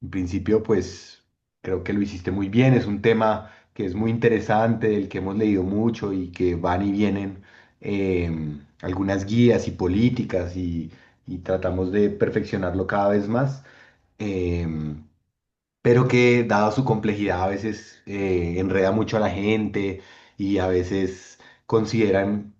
En principio, pues creo que lo hiciste muy bien. Es un tema que es muy interesante, del que hemos leído mucho y que van y vienen algunas guías y políticas y tratamos de perfeccionarlo cada vez más. Em, pero que dado su complejidad a veces enreda mucho a la gente y a veces consideran,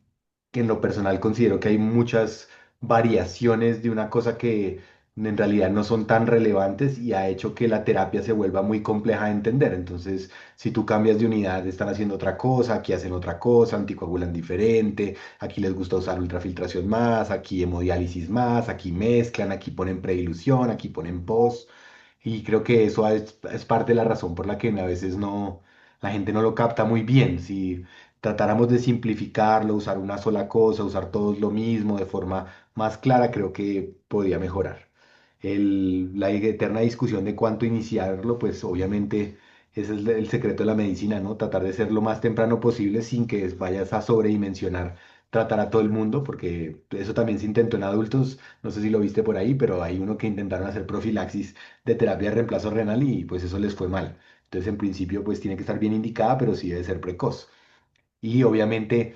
que en lo personal considero que hay muchas variaciones de una cosa que en realidad no son tan relevantes y ha hecho que la terapia se vuelva muy compleja de entender. Entonces, si tú cambias de unidad, están haciendo otra cosa, aquí hacen otra cosa, anticoagulan diferente, aquí les gusta usar ultrafiltración más, aquí hemodiálisis más, aquí mezclan, aquí ponen predilución, aquí ponen post. Y creo que eso es parte de la razón por la que a veces no, la gente no lo capta muy bien. Si tratáramos de simplificarlo, usar una sola cosa, usar todos lo mismo de forma más clara, creo que podría mejorar. La eterna discusión de cuánto iniciarlo, pues obviamente ese es el secreto de la medicina, ¿no? Tratar de ser lo más temprano posible sin que vayas a sobredimensionar tratar a todo el mundo, porque eso también se intentó en adultos, no sé si lo viste por ahí, pero hay uno que intentaron hacer profilaxis de terapia de reemplazo renal y pues eso les fue mal. Entonces, en principio, pues tiene que estar bien indicada, pero sí debe ser precoz. Y obviamente,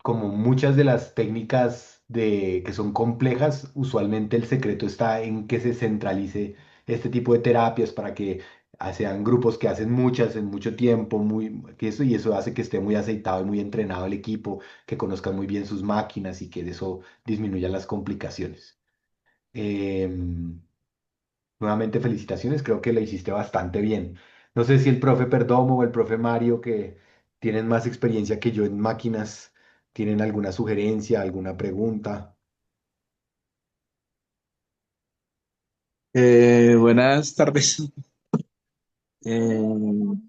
como muchas de las técnicas que son complejas, usualmente el secreto está en que se centralice este tipo de terapias para que sean grupos que hacen muchas en mucho tiempo, y eso hace que esté muy aceitado y muy entrenado el equipo, que conozcan muy bien sus máquinas y que eso disminuya las complicaciones. Em, Nuevamente felicitaciones, creo que lo hiciste bastante bien. No sé si el profe Perdomo o el profe Mario, que tienen más experiencia que yo en máquinas, tienen alguna sugerencia, alguna pregunta. Buenas tardes.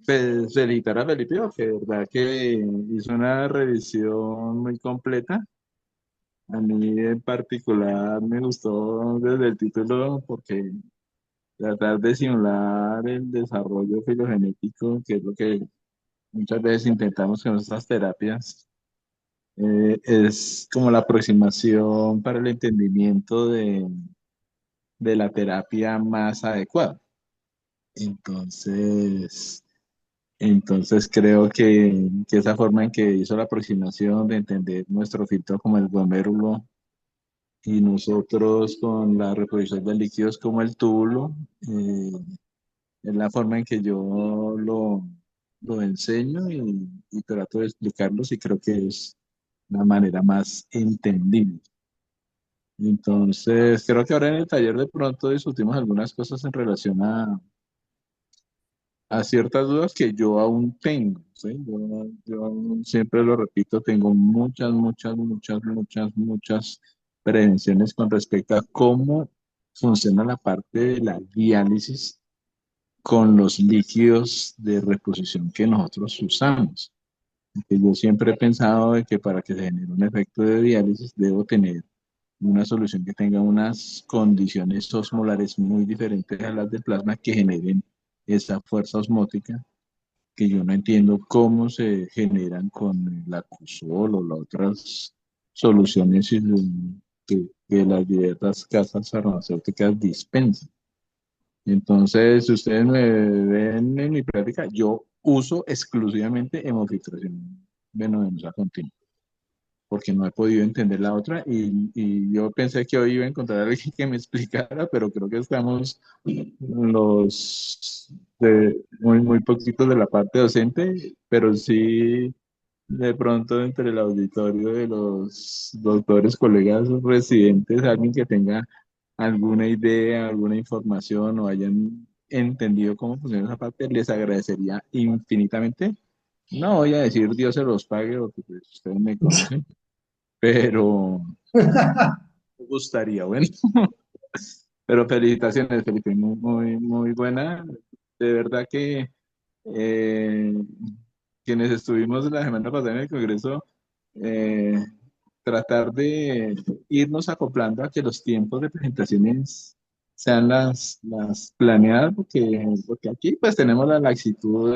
Pues felicitar a Felipe, porque de verdad que hizo una revisión muy completa. A mí en particular me gustó desde el título porque tratar de simular el desarrollo filogenético, que es lo que muchas veces intentamos con nuestras terapias, es como la aproximación para el entendimiento de la terapia más adecuada. Entonces... Entonces creo que esa forma en que hizo la aproximación de entender nuestro filtro como el glomérulo y nosotros con la reproducción de líquidos como el túbulo, es la forma en que yo lo enseño y trato de explicarlos y creo que es la manera más entendible. Entonces creo que ahora en el taller de pronto discutimos algunas cosas en relación a ciertas dudas que yo aún tengo, ¿sí? Yo aún siempre lo repito, tengo muchas prevenciones con respecto a cómo funciona la parte de la diálisis con los líquidos de reposición que nosotros usamos. Que yo siempre he pensado de que para que se genere un efecto de diálisis debo tener una solución que tenga unas condiciones osmolares muy diferentes a las del plasma que generen esa fuerza osmótica que yo no entiendo cómo se generan con el acusol o las otras soluciones que las diversas casas farmacéuticas dispensan. Entonces, si ustedes me ven en mi práctica, yo uso exclusivamente hemofiltración venosa continua porque no he podido entender la otra y yo pensé que hoy iba a encontrar a alguien que me explicara, pero creo que estamos los muy poquitos de la parte docente, pero sí de pronto entre el auditorio de los doctores, colegas, residentes, alguien que tenga alguna idea, alguna información o hayan entendido cómo funciona esa parte, les agradecería infinitamente. No voy a decir Dios se los pague, porque pues, ustedes me conocen, pero me gustaría, bueno. Pero felicitaciones, Felipe, muy buena. De verdad que eh, quienes estuvimos la semana pasada en el Congreso, eh, tratar de irnos acoplando a que los tiempos de presentaciones sean las planeadas, porque aquí pues tenemos la laxitud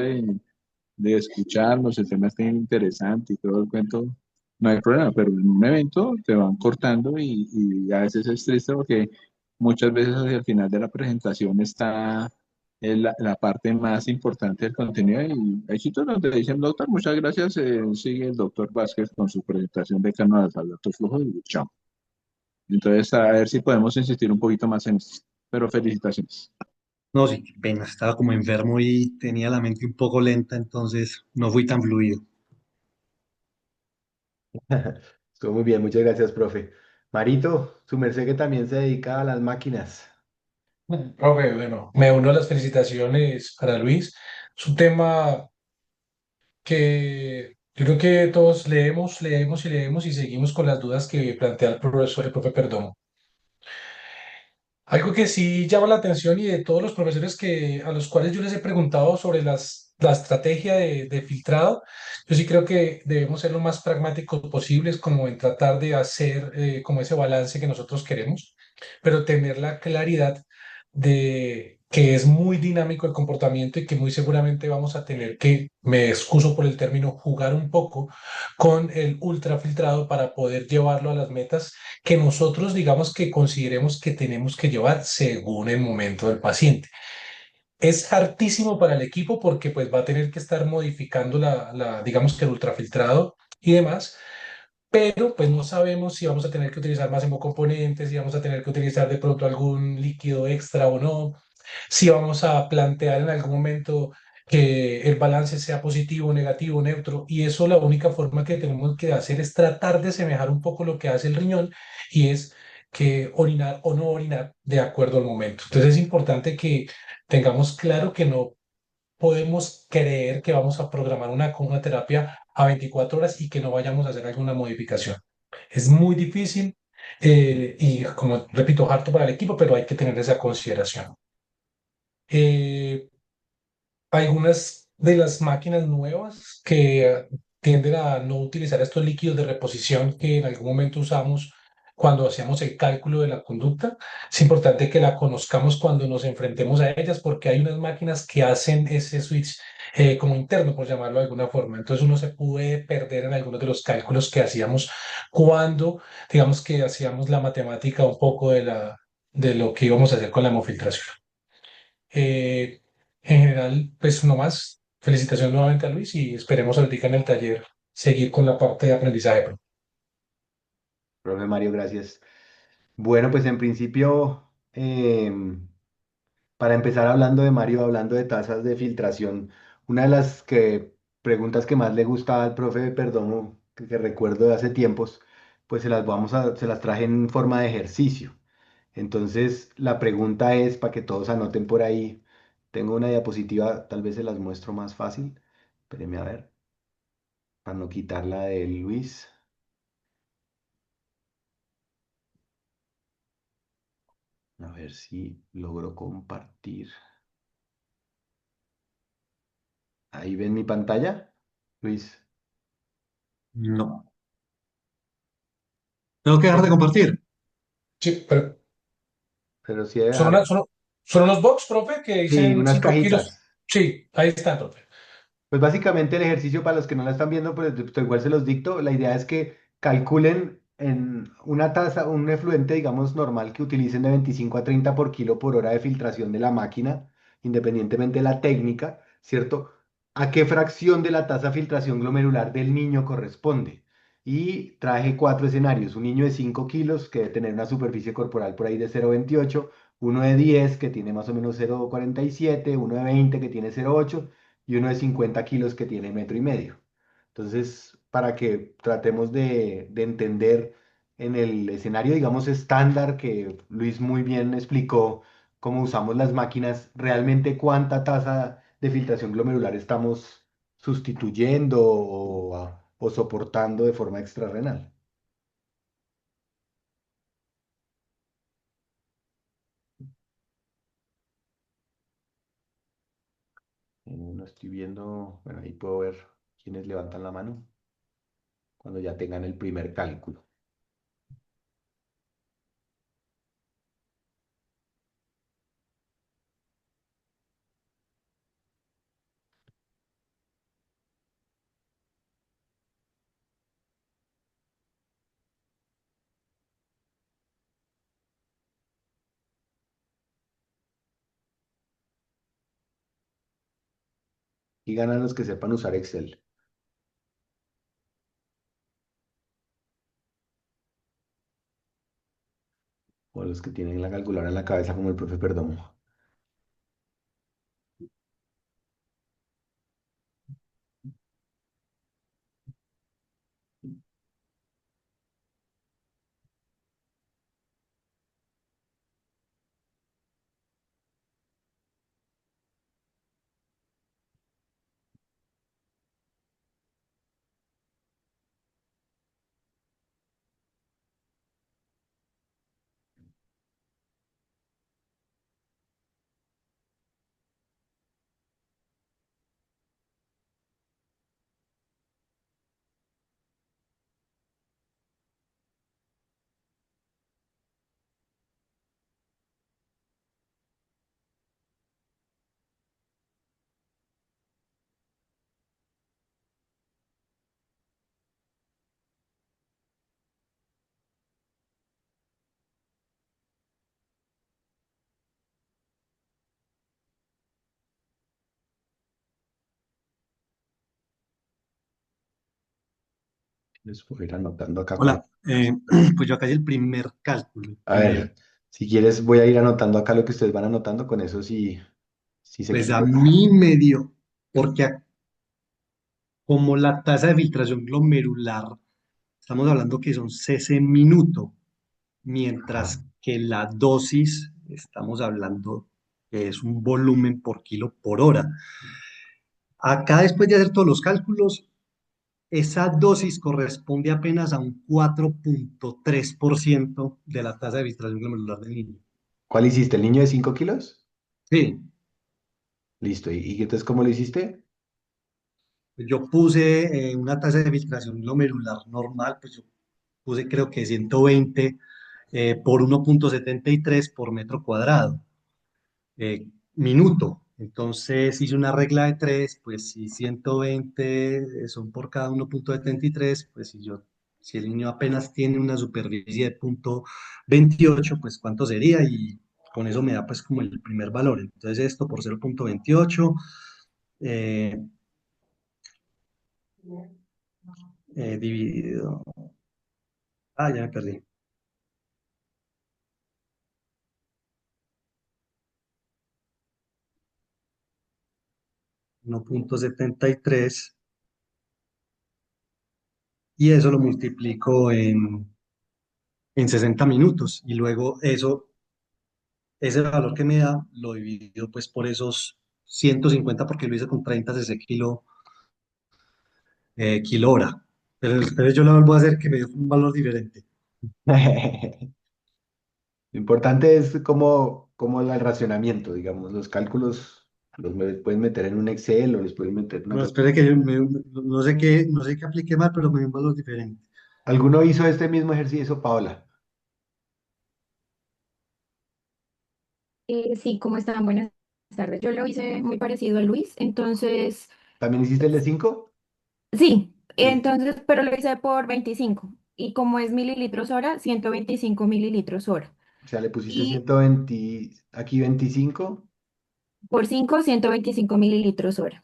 de escucharnos, el tema está interesante y todo el cuento, no hay problema, pero en un evento te van cortando y a veces es triste porque muchas veces hacia el final de la presentación está la parte más importante del contenido y hay sitios donde dicen, doctor, muchas gracias, sigue el doctor Vázquez con su presentación de canal al dato flujo y chao. Entonces, a ver si podemos insistir un poquito más en esto. Pero felicitaciones. No, sí, qué pena, estaba como enfermo y tenía la mente un poco lenta, entonces no fui tan fluido. Estuvo muy bien, muchas gracias, profe. Marito, su merced que también se dedica a las máquinas. Profe, bueno, me uno a las felicitaciones para Luis. Es un tema que yo creo que todos leemos, leemos y leemos y seguimos con las dudas que plantea el profesor, el profe Perdomo. Algo que sí llama la atención y de todos los profesores a los cuales yo les he preguntado sobre la estrategia de filtrado, yo sí creo que debemos ser lo más pragmáticos posibles como en tratar de hacer como ese balance que nosotros queremos, pero tener la claridad de que es muy dinámico el comportamiento y que muy seguramente vamos a tener que, me excuso por el término, jugar un poco con el ultrafiltrado para poder llevarlo a las metas que nosotros digamos que consideremos que tenemos que llevar según el momento del paciente. Es hartísimo para el equipo porque pues va a tener que estar modificando digamos que el ultrafiltrado y demás, pero pues no sabemos si vamos a tener que utilizar más hemocomponentes, si vamos a tener que utilizar de pronto algún líquido extra o no, si vamos a plantear en algún momento que el balance sea positivo, negativo, neutro, y eso la única forma que tenemos que hacer es tratar de semejar un poco lo que hace el riñón y es que orinar o no orinar de acuerdo al momento. Entonces es importante que tengamos claro que no podemos creer que vamos a programar una terapia a 24 horas y que no vayamos a hacer alguna modificación. Es muy difícil y, como repito, harto para el equipo, pero hay que tener esa consideración. Eh, Algunas de las máquinas nuevas que tienden a no utilizar estos líquidos de reposición que en algún momento usamos cuando hacíamos el cálculo de la conducta, es importante que la conozcamos cuando nos enfrentemos a ellas porque hay unas máquinas que hacen ese switch como interno, por llamarlo de alguna forma. Entonces uno se puede perder en algunos de los cálculos que hacíamos cuando, digamos que hacíamos la matemática un poco de lo que íbamos a hacer con la hemofiltración. Eh, en general, pues no más. Felicitaciones nuevamente a Luis y esperemos ahorita en el taller seguir con la parte de aprendizaje. Profe Mario, gracias. Bueno, pues en principio, para empezar hablando de Mario, hablando de tasas de filtración, una de las preguntas que más le gustaba al profe Perdomo, que recuerdo de hace tiempos, pues se las traje en forma de ejercicio. Entonces, la pregunta es, para que todos anoten por ahí, tengo una diapositiva, tal vez se las muestro más fácil. Espérenme a ver, para no quitarla de Luis. A ver si logro compartir. Ahí ven mi pantalla, Luis. No. Tengo que dejar de ¿No? compartir. Sí, pero Pero sí debe son, dejar. son unos box, profe, que Sí, dicen unas 5 kilos. cajitas. Sí, ahí está, profe. Pues básicamente el ejercicio para los que no la están viendo, pues igual se los dicto. La idea es que calculen en una taza, un efluente, digamos, normal que utilicen de 25 a 30 por kilo por hora de filtración de la máquina, independientemente de la técnica, ¿cierto? ¿A qué fracción de la tasa de filtración glomerular del niño corresponde? Y traje cuatro escenarios. Un niño de 5 kilos que debe tener una superficie corporal por ahí de 0,28, uno de 10 que tiene más o menos 0,47, uno de 20 que tiene 0,8 y uno de 50 kilos que tiene metro y medio. Entonces, para que tratemos de entender en el escenario, digamos, estándar que Luis muy bien explicó cómo usamos las máquinas, realmente cuánta tasa de filtración glomerular estamos sustituyendo o soportando de forma extrarrenal. No estoy viendo, bueno, ahí puedo ver quiénes levantan la mano cuando ya tengan el primer cálculo. Y ganan los que sepan usar Excel o los que tienen la calculadora en la cabeza como el profe Perdomo. Les voy a ir anotando acá cuál. Hola, pues yo acá hice el primer cálculo, el A primero. ver, si quieres voy a ir anotando acá lo que ustedes van anotando, con eso si se Pues a equivocan. mí me dio, porque como la tasa de filtración glomerular, estamos hablando que son cc minuto, Ajá. mientras que la dosis, estamos hablando que es un volumen por kilo por hora. Acá, después de hacer todos los cálculos, esa dosis corresponde apenas a un 4,3% de la tasa de filtración glomerular del niño. ¿Cuál hiciste? ¿El niño de 5 kilos? Sí, Listo. ¿Y entonces cómo lo hiciste? yo puse una tasa de filtración glomerular normal, pues yo puse creo que 120 por 1,73 por metro cuadrado, minuto. Entonces hice una regla de 3, pues si 120 son por cada 1,73, pues si el niño apenas tiene una superficie de 0,28, pues cuánto sería y con eso me da pues como el primer valor. Entonces esto por 0,28 eh, dividido, ya me perdí. 1,73 y eso lo multiplico en 60 minutos y luego ese valor que me da lo divido pues por esos 150 porque lo hice con 30 cc kilo hora. Pero después yo lo vuelvo a hacer que me dio un valor diferente. Lo importante es cómo el racionamiento, digamos, los cálculos pueden meter en un Excel o los pueden meter en una No, espere que calculadora. no sé qué apliqué mal, pero me dio un valor diferente. ¿Alguno hizo este mismo ejercicio, Paola? Sí, ¿cómo están? Buenas tardes. Yo lo hice muy parecido a Luis, entonces, ¿También hiciste el de 5? sí, Listo. entonces, pero lo hice por 25 y como es mililitros hora, 125 mililitros hora. O sea, le pusiste Y 120, aquí 25. por 5, 125 mililitros hora,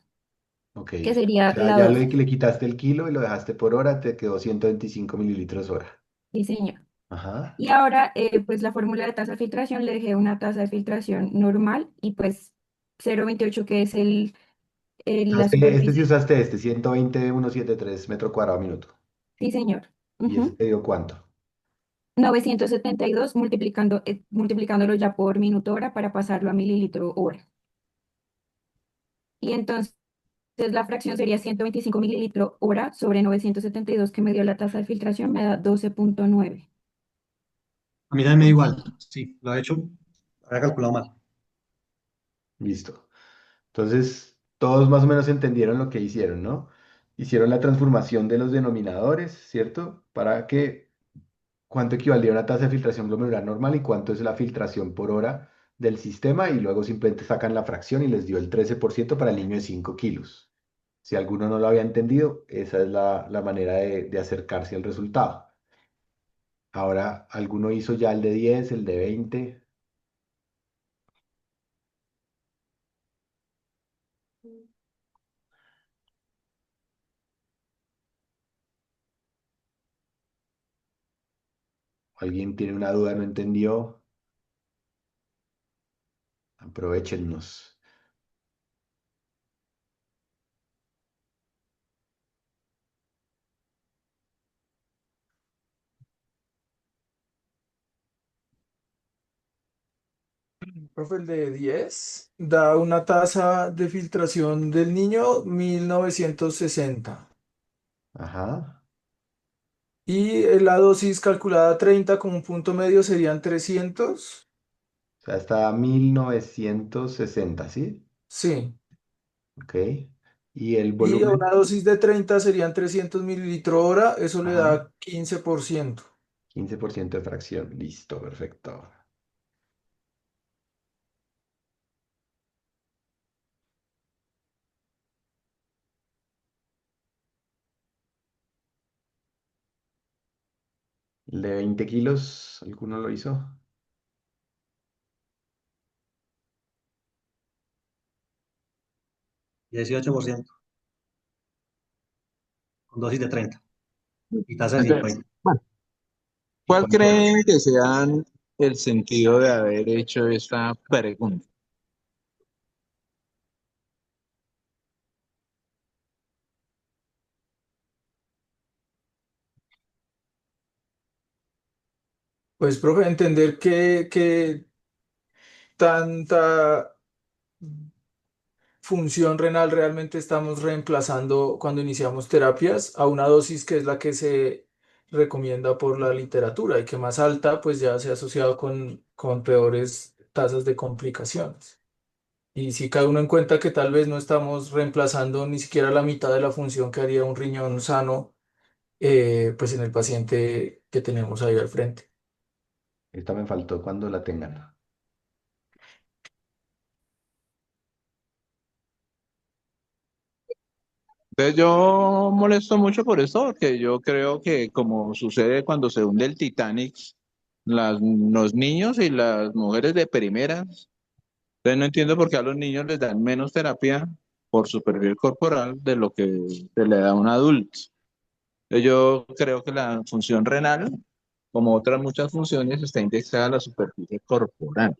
Ok. que O sería sea, la ya dosis. le quitaste el kilo y lo dejaste por hora, te quedó 125 mililitros hora. Sí, señor. Ajá. Y ahora, pues la fórmula de tasa de filtración, le dejé una tasa de filtración normal y pues 0,28 que es la Este sí superficie. usaste 120,173 metro cuadrado minuto. Sí, señor. ¿Y ese Ujú. te dio cuánto? 972 multiplicándolo ya por minuto hora para pasarlo a mililitro hora. Y entonces la fracción sería 125 mililitro hora sobre 972 que me dio la tasa de filtración, me da 12,9. A mí también me da igual. Sí, lo he hecho, había calculado mal. Listo. Entonces, todos más o menos entendieron lo que hicieron, ¿no? Hicieron la transformación de los denominadores, ¿cierto? Para que cuánto equivalía a una tasa de filtración glomerular normal y cuánto es la filtración por hora del sistema y luego simplemente sacan la fracción y les dio el 13% para el niño de 5 kilos. Si alguno no lo había entendido, esa es la manera de acercarse al resultado. Ahora, alguno hizo ya el de 10, el de 20. ¿Alguien tiene una duda, no entendió? Aprovéchennos. Profe, el de 10 da una tasa de filtración del niño 1960 Ajá. y la dosis calculada 30 como un punto medio serían 300. O sea, está 1960, ¿sí? Sí, Ok. ¿Y el y volumen? una dosis de 30 serían 300 mililitros hora, eso le Ajá. da 15%. 15% de fracción. Listo, perfecto. ¿El de 20 kilos? ¿Alguno lo hizo? 18% con dosis de 30 y tasa de Entonces, 120. bueno, ¿Y ¿cuál cuánto? creen que sean el sentido de haber hecho esta pregunta? Pues, profe, entender que tanta función renal realmente estamos reemplazando cuando iniciamos terapias a una dosis que es la que se recomienda por la literatura y que más alta pues ya se ha asociado con peores tasas de complicaciones. Y si cada uno en cuenta que tal vez no estamos reemplazando ni siquiera la mitad de la función que haría un riñón sano, pues en el paciente que tenemos ahí al frente. Esta me faltó cuando la tengan. Entonces yo molesto mucho por esto, porque yo creo que como sucede cuando se hunde el Titanic, los niños y las mujeres de primeras, entonces no entiendo por qué a los niños les dan menos terapia por su perfil corporal de lo que se le da a un adulto. Entonces, yo creo que la función renal, como otras muchas funciones, está indexada a la superficie corporal.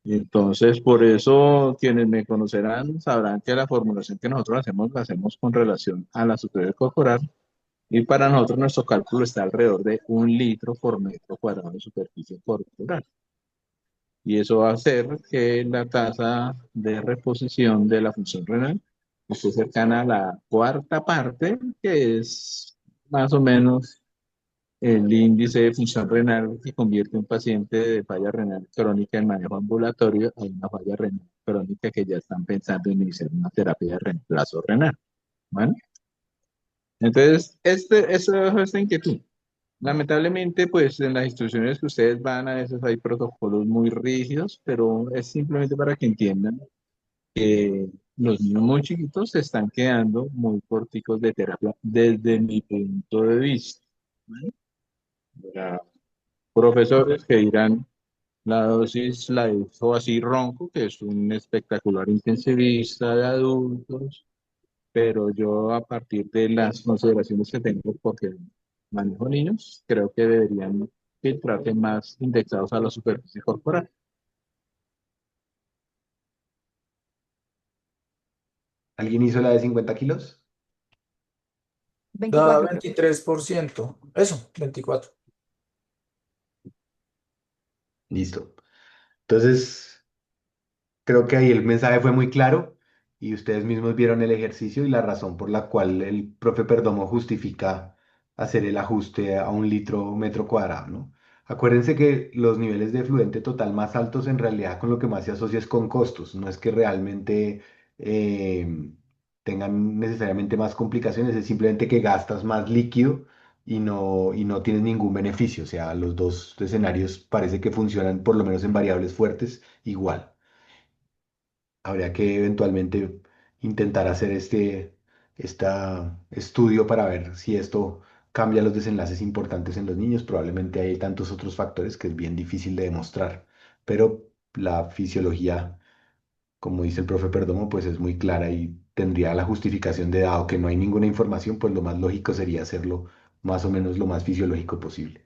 Y entonces, por eso quienes me conocerán sabrán que la formulación que nosotros hacemos la hacemos con relación a la superficie corporal y para nosotros nuestro cálculo está alrededor de 1 litro por metro cuadrado de superficie corporal. Y eso va a hacer que la tasa de reposición de la función renal esté cercana a la cuarta parte, que es más o menos el índice de función renal que convierte a un paciente de falla renal crónica en manejo ambulatorio a una falla renal crónica que ya están pensando en iniciar una terapia de reemplazo renal. ¿Vale? Entonces, eso es esta inquietud. Lamentablemente, pues en las instrucciones que ustedes van, a veces hay protocolos muy rígidos, pero es simplemente para que entiendan que los niños muy chiquitos se están quedando muy corticos de terapia desde mi punto de vista. ¿Vale? Habrá profesores que dirán, la dosis la hizo así Ronco, que es un espectacular intensivista de adultos, pero yo a partir de las consideraciones que tengo, porque manejo niños, creo que deberían filtrarse más indexados a la superficie corporal. ¿Alguien hizo la de 50 kilos? Da 24, profe. 23%. Eso, 24. Listo. Entonces, creo que ahí el mensaje fue muy claro y ustedes mismos vieron el ejercicio y la razón por la cual el profe Perdomo justifica hacer el ajuste a 1 litro metro cuadrado, ¿no? Acuérdense que los niveles de fluente total más altos en realidad con lo que más se asocia es con costos, no es que realmente tengan necesariamente más complicaciones, es simplemente que gastas más líquido y no tienes ningún beneficio, o sea, los dos escenarios parece que funcionan por lo menos en variables fuertes igual. Habría que eventualmente intentar hacer estudio para ver si esto cambia los desenlaces importantes en los niños. Probablemente hay tantos otros factores que es bien difícil de demostrar, pero la fisiología, como dice el profe Perdomo, pues es muy clara y tendría la justificación de dado que no hay ninguna información, pues lo más lógico sería hacerlo más o menos lo más fisiológico posible.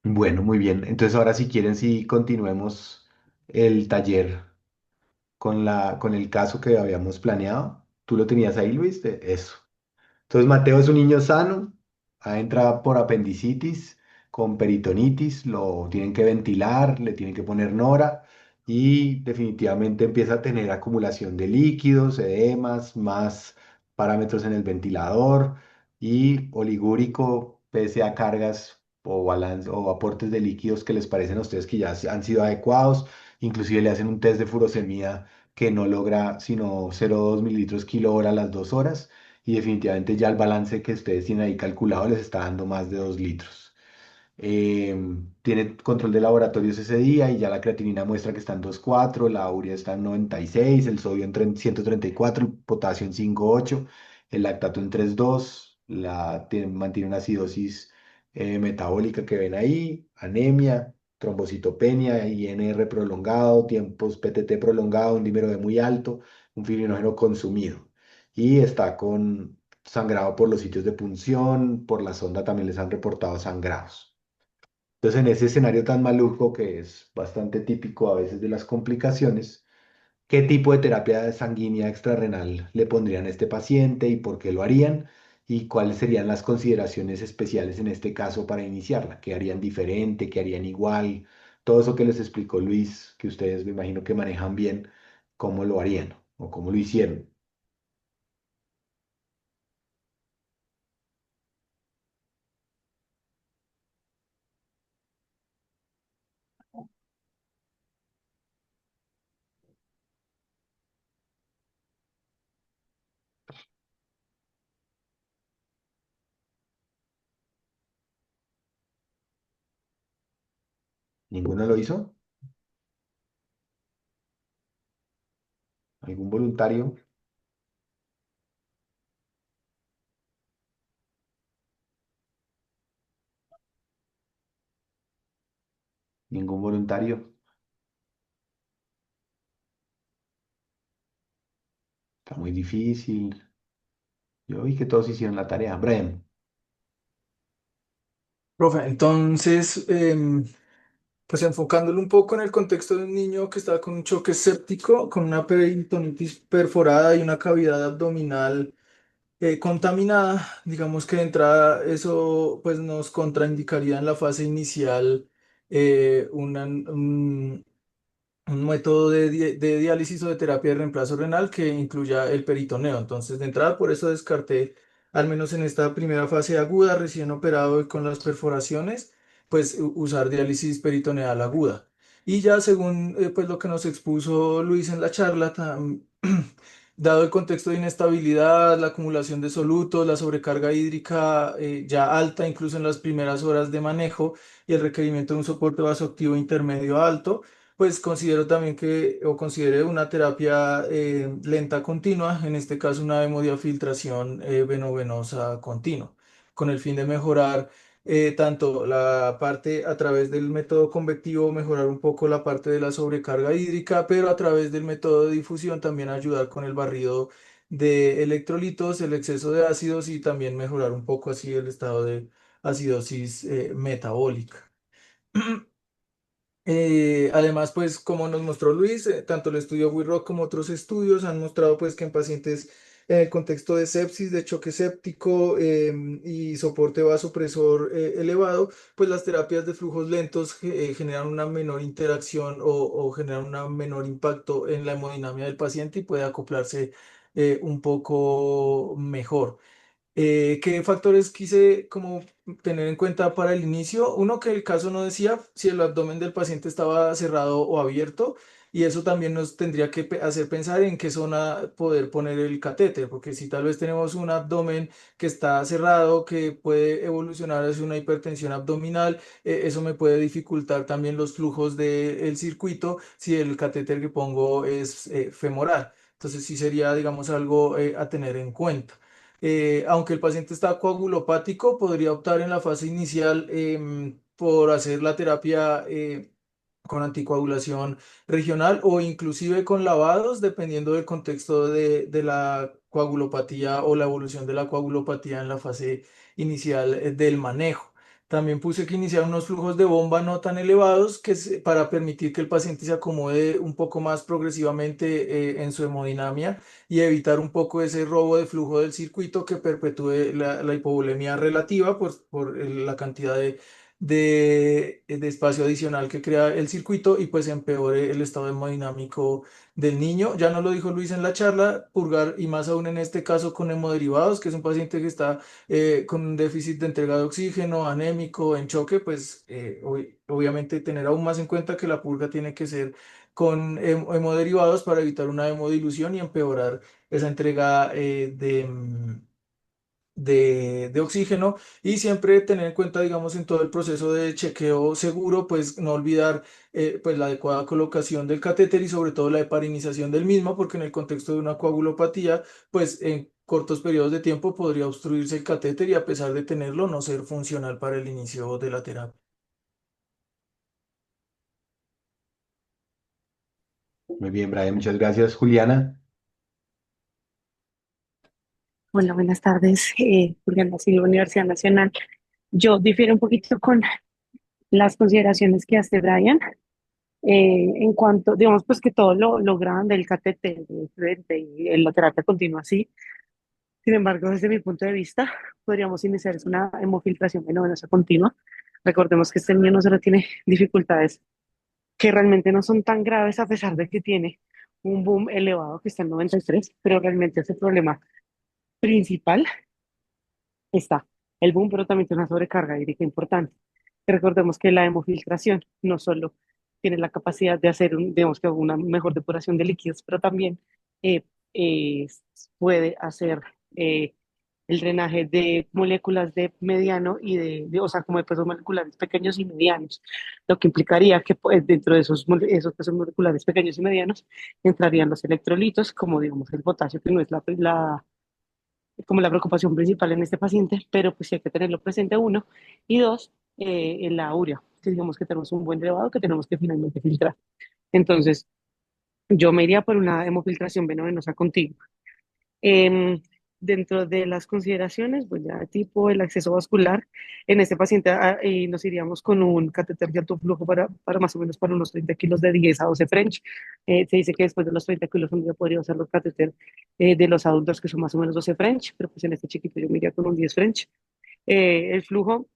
Bueno, muy bien. Entonces ahora si quieren, si continuemos el taller con el caso que habíamos planeado. ¿Tú lo tenías ahí, Luis? Eso. Entonces Mateo es un niño sano, entra por apendicitis con peritonitis, lo tienen que ventilar, le tienen que poner nora y definitivamente empieza a tener acumulación de líquidos, edemas, más parámetros en el ventilador y oligúrico, pese a cargas o balance o aportes de líquidos que les parecen a ustedes que ya han sido adecuados. Inclusive le hacen un test de furosemía que no logra sino 0,2 mililitros kilo hora a las 2 horas y definitivamente ya el balance que ustedes tienen ahí calculado les está dando más de 2 litros. Tiene control de laboratorios ese día y ya la creatinina muestra que está en 2,4, la urea está en 96, el sodio en 134, el potasio en 5,8, el lactato en 3,2, mantiene una acidosis metabólica que ven ahí, anemia, trombocitopenia, INR prolongado, tiempos PTT prolongado, un dímero D muy alto, un fibrinógeno consumido. Y está con sangrado por los sitios de punción, por la sonda también les han reportado sangrados. Entonces, en ese escenario tan maluco que es bastante típico a veces de las complicaciones, ¿qué tipo de terapia sanguínea extrarrenal le pondrían a este paciente y por qué lo harían? ¿Y cuáles serían las consideraciones especiales en este caso para iniciarla? ¿Qué harían diferente? ¿Qué harían igual? Todo eso que les explicó Luis, que ustedes me imagino que manejan bien, ¿cómo lo harían o cómo lo hicieron? ¿Ninguno lo hizo? ¿Algún voluntario? ¿Ningún voluntario? Está muy difícil. Yo vi que todos hicieron la tarea. Brian, Profe, entonces, pues enfocándolo un poco en el contexto de un niño que estaba con un choque séptico, con una peritonitis perforada y una cavidad abdominal contaminada, digamos que de entrada eso pues nos contraindicaría en la fase inicial un método de diálisis o de terapia de reemplazo renal que incluya el peritoneo. Entonces, de entrada, por eso descarté, al menos en esta primera fase aguda, recién operado y con las perforaciones, pues usar diálisis peritoneal aguda. Y ya según pues lo que nos expuso Luis en la charla, dado el contexto de inestabilidad, la acumulación de solutos, la sobrecarga hídrica ya alta, incluso en las primeras horas de manejo, y el requerimiento de un soporte vasoactivo intermedio alto, pues considero también que, o considere una terapia lenta continua, en este caso una hemodiafiltración venovenosa continua, con el fin de mejorar tanto la parte a través del método convectivo, mejorar un poco la parte de la sobrecarga hídrica, pero a través del método de difusión también ayudar con el barrido de electrolitos, el exceso de ácidos y también mejorar un poco así el estado de acidosis metabólica. Además, pues como nos mostró Luis, tanto el estudio WIROC como otros estudios han mostrado pues que en pacientes en el contexto de sepsis, de choque séptico y soporte vasopresor elevado, pues las terapias de flujos lentos generan una menor interacción o generan un menor impacto en la hemodinamia del paciente y puede acoplarse un poco mejor. ¿Qué factores quise como tener en cuenta para el inicio? Uno, que el caso no decía si el abdomen del paciente estaba cerrado o abierto, y eso también nos tendría que hacer pensar en qué zona poder poner el catéter, porque si tal vez tenemos un abdomen que está cerrado, que puede evolucionar hacia una hipertensión abdominal, eso me puede dificultar también los flujos del circuito si el catéter que pongo es femoral. Entonces sí sería, digamos, algo a tener en cuenta. Aunque el paciente está coagulopático, podría optar en la fase inicial por hacer la terapia con anticoagulación regional o inclusive con lavados, dependiendo del contexto de la coagulopatía o la evolución de la coagulopatía en la fase inicial del manejo. También puse que iniciar unos flujos de bomba no tan elevados para permitir que el paciente se acomode un poco más progresivamente en su hemodinamia y evitar un poco ese robo de flujo del circuito que perpetúe la hipovolemia relativa por la cantidad de espacio adicional que crea el circuito y pues empeore el estado hemodinámico del niño. Ya no lo dijo Luis en la charla, purgar y más aún en este caso con hemoderivados, que es un paciente que está con un déficit de entrega de oxígeno, anémico, en choque, pues obviamente tener aún más en cuenta que la purga tiene que ser con hemoderivados para evitar una hemodilución y empeorar esa entrega de oxígeno y siempre tener en cuenta, digamos, en todo el proceso de chequeo seguro, pues no olvidar pues la adecuada colocación del catéter y sobre todo la heparinización del mismo, porque en el contexto de una coagulopatía, pues en cortos periodos de tiempo podría obstruirse el catéter y a pesar de tenerlo, no ser funcional para el inicio de la terapia. Muy bien, Brian, muchas gracias. Juliana. Hola, buenas tardes. Juliana Silva, Universidad Nacional. Yo difiero un poquito con las consideraciones que hace Brian en cuanto, digamos, pues que todo lo grande, el catéter de frente y la terapia continua así. Sin embargo, desde mi punto de vista, podríamos iniciar una hemofiltración venosa continua. Recordemos que este niño no solo tiene dificultades que realmente no son tan graves a pesar de que tiene un boom elevado que está en 93, pero realmente ese problema principal está el boom, pero también tiene una sobrecarga hídrica importante. Recordemos que la hemofiltración no solo tiene la capacidad de hacer, digamos que una mejor depuración de líquidos, pero también eh, eh, puede hacer eh, el drenaje de moléculas de mediano y o sea, como de pesos moleculares pequeños y medianos, lo que implicaría que pues, dentro de esos pesos moleculares pequeños y medianos entrarían los electrolitos, como digamos el potasio, que no es como la preocupación principal en este paciente, pero pues sí hay que tenerlo presente uno, y dos, en la urea, que digamos que tenemos un buen elevado que tenemos que finalmente filtrar. Entonces, yo me iría por una hemofiltración venosa continua. Em, Dentro de las consideraciones, pues ya tipo el acceso vascular, en este paciente nos iríamos con un catéter de alto flujo para más o menos para unos 30 kilos de 10 a 12 French. Se dice que después de los 30 kilos un día podría usar los catéter de los adultos que son más o menos 12 French, pero pues en este chiquito yo me iría con un 10 French. El flujo,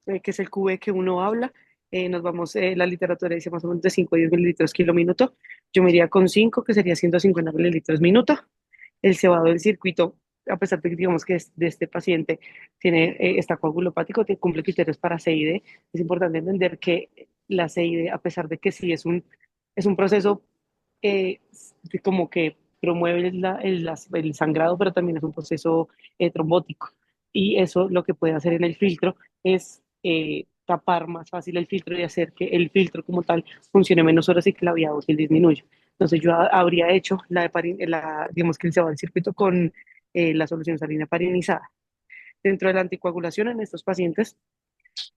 que es el QE que uno habla, nos vamos, la literatura dice más o menos de 5 a 10 mililitros kilo minuto. Yo me iría con 5 que sería 150 mililitros minuto. El cebado del circuito, a pesar de que digamos que de este paciente está coagulopático, cumple criterios para CID, es importante entender que la CID, a pesar de que sí es un proceso eh, como que promueve el sangrado, pero también es un proceso trombótico. Y eso lo que puede hacer en el filtro es tapar más fácil el filtro y hacer que el filtro como tal funcione menos horas y que la vía útil disminuya. Entonces yo habría hecho digamos que el cebado del circuito con la solución salina heparinizada. Dentro de la anticoagulación en estos pacientes,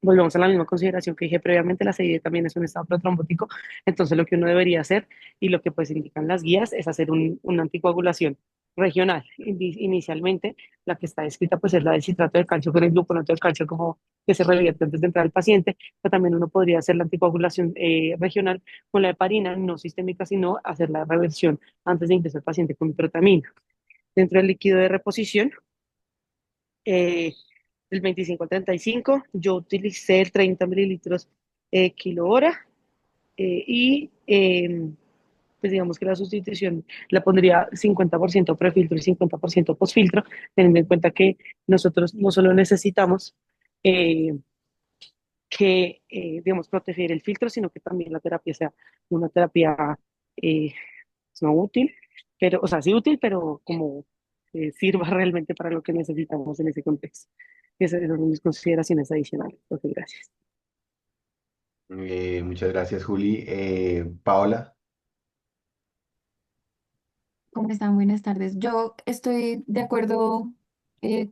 volvemos a la misma consideración que dije previamente, la CID también es un estado protrombótico, entonces lo que uno debería hacer y lo que pues indican las guías es hacer una anticoagulación regional. Inicialmente, la que está escrita pues es la del citrato de calcio con el gluconato de calcio como que se revierte antes de entrar al paciente, pero también uno podría hacer la anticoagulación regional con la heparina, no sistémica, sino hacer la reversión antes de ingresar al paciente con protamina. Dentro del líquido de reposición, eh, del 25 al 35. Yo utilicé el 30 mililitros kilo hora y pues digamos que la sustitución la pondría 50% prefiltro y 50% postfiltro, teniendo en cuenta que nosotros no solo necesitamos eh, digamos, proteger el filtro, sino que también la terapia sea una terapia eh, no útil, pero, o sea, sí útil, pero como sirva realmente para lo que necesitamos en ese contexto. Esas son mis consideraciones adicionales. Ok, gracias. Muchas gracias, Juli. Paola. ¿Cómo están? Buenas tardes. Yo estoy de acuerdo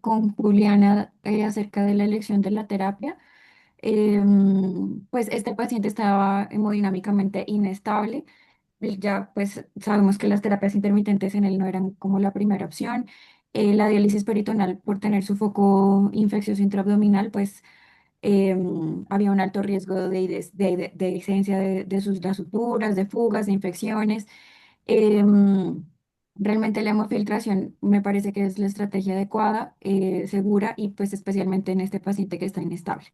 con Juliana acerca de la elección de la terapia. Pues este paciente estaba hemodinámicamente inestable. Ya pues sabemos que las terapias intermitentes en él no eran como la primera opción. La diálisis peritonal por tener su foco infeccioso intraabdominal, pues Había un alto riesgo de licencia de sus rasuturas, de fugas, de infecciones. Em, Realmente la hemofiltración me parece que es la estrategia adecuada, segura y pues especialmente en este paciente que está inestable.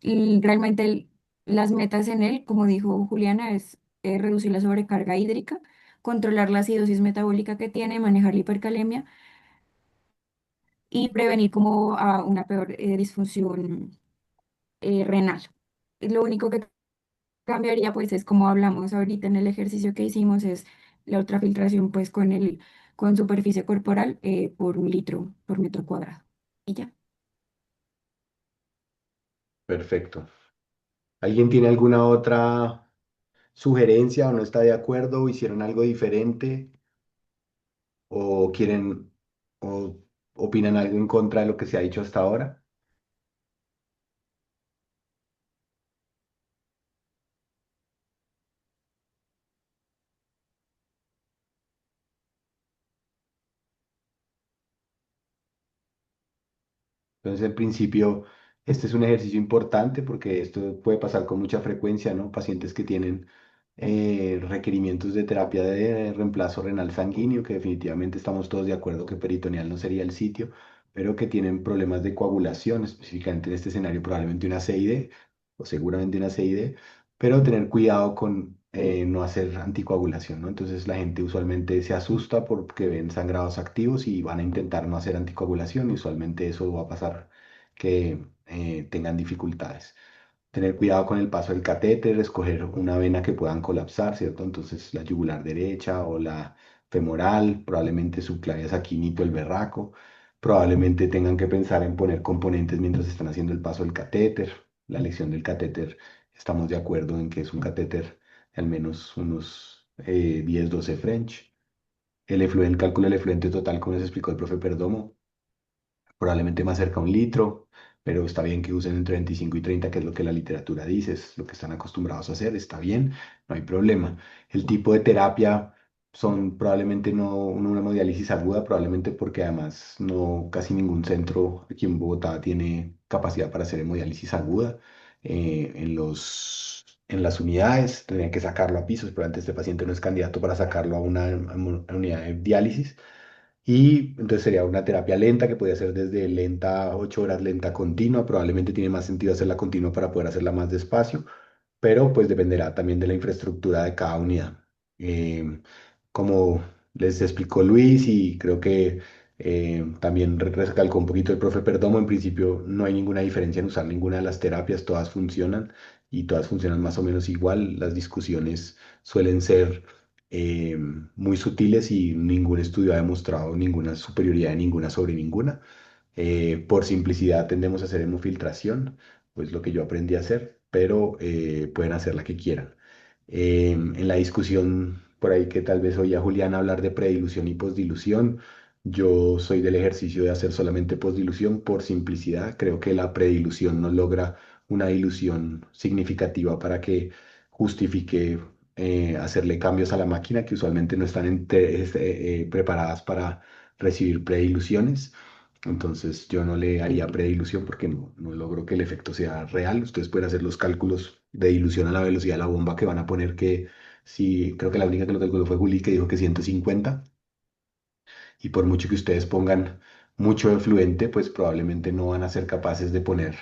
Y realmente las metas en él, como dijo Juliana, es reducir la sobrecarga hídrica, controlar la acidosis metabólica que tiene, manejar la hipercalemia y prevenir como a una peor disfunción renal. Lo único que cambiaría, pues, es como hablamos ahorita en el ejercicio que hicimos, es la ultrafiltración, pues, con superficie corporal por 1 litro por metro cuadrado. Y ya. Perfecto. ¿Alguien tiene alguna otra sugerencia o no está de acuerdo o hicieron algo diferente o quieren o opinan algo en contra de lo que se ha dicho hasta ahora? Entonces, en principio, este es un ejercicio importante porque esto puede pasar con mucha frecuencia, ¿no? Pacientes que tienen requerimientos de terapia de reemplazo renal sanguíneo, que definitivamente estamos todos de acuerdo que peritoneal no sería el sitio, pero que tienen problemas de coagulación, específicamente en este escenario probablemente una CID o seguramente una CID, pero tener cuidado con no hacer anticoagulación, ¿no? Entonces la gente usualmente se asusta porque ven sangrados activos y van a intentar no hacer anticoagulación y usualmente eso va a pasar que tengan dificultades. Tener cuidado con el paso del catéter, escoger una vena que puedan colapsar, ¿cierto? Entonces la yugular derecha o la femoral, probablemente subclavia saquinito, el berraco. Probablemente tengan que pensar en poner componentes mientras están haciendo el paso del catéter. La elección del catéter, estamos de acuerdo en que es un catéter de al menos unos 10-12 French. El cálculo del efluente total, como les explicó el profe Perdomo, probablemente más cerca a 1 litro, pero está bien que usen entre 25 y 30, que es lo que la literatura dice, es lo que están acostumbrados a hacer, está bien, no hay problema. El tipo de terapia son probablemente no una hemodiálisis aguda, probablemente porque además no casi ningún centro aquí en Bogotá tiene capacidad para hacer hemodiálisis aguda. En las unidades tendrían que sacarlo a pisos, pero antes este paciente no es candidato para sacarlo a una unidad de diálisis. Y entonces sería una terapia lenta que podría ser desde lenta 8 horas, lenta continua. Probablemente tiene más sentido hacerla continua para poder hacerla más despacio, pero pues dependerá también de la infraestructura de cada unidad. Em, Como les explicó Luis y creo que también recalcó un poquito el profe Perdomo, en principio no hay ninguna diferencia en usar ninguna de las terapias, todas funcionan y todas funcionan más o menos igual. Las discusiones suelen ser muy sutiles y ningún estudio ha demostrado ninguna superioridad de ninguna sobre ninguna. Por simplicidad tendemos a hacer hemofiltración, pues lo que yo aprendí a hacer, pero pueden hacer la que quieran. En la discusión por ahí que tal vez oía Julián hablar de predilución y posdilución, yo soy del ejercicio de hacer solamente posdilución por simplicidad. Creo que la predilución no logra una dilución significativa para que justifique hacerle cambios a la máquina que usualmente no están preparadas para recibir prediluciones. Entonces yo no le haría predilución porque no logro que el efecto sea real. Ustedes pueden hacer los cálculos de dilución a la velocidad de la bomba que van a poner que, si creo que la única que lo calculó fue Juli, que dijo que 150. Y por mucho que ustedes pongan mucho efluente, pues probablemente no van a ser capaces de poner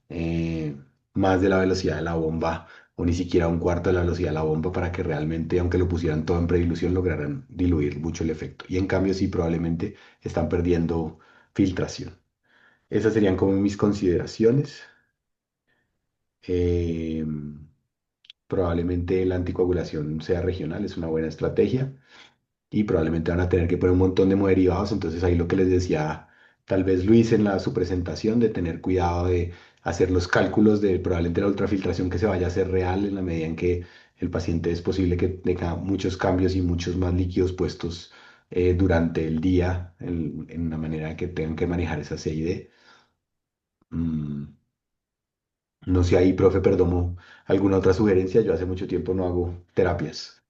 eh, más de la velocidad de la bomba o ni siquiera un cuarto de la velocidad de la bomba para que realmente, aunque lo pusieran todo en predilución, lograran diluir mucho el efecto. Y en cambio sí, probablemente están perdiendo filtración. Esas serían como mis consideraciones. Eh, Probablemente la anticoagulación sea regional, es una buena estrategia y probablemente van a tener que poner un montón de hemoderivados. Entonces ahí lo que les decía tal vez Luis en su presentación, de tener cuidado de hacer los cálculos de probablemente la ultrafiltración que se vaya a hacer real en la medida en que el paciente es posible que tenga muchos cambios y muchos más líquidos puestos durante el día en una manera que tengan que manejar esa CID. Mm, no sé ahí, profe Perdomo, alguna otra sugerencia. Yo hace mucho tiempo no hago terapias.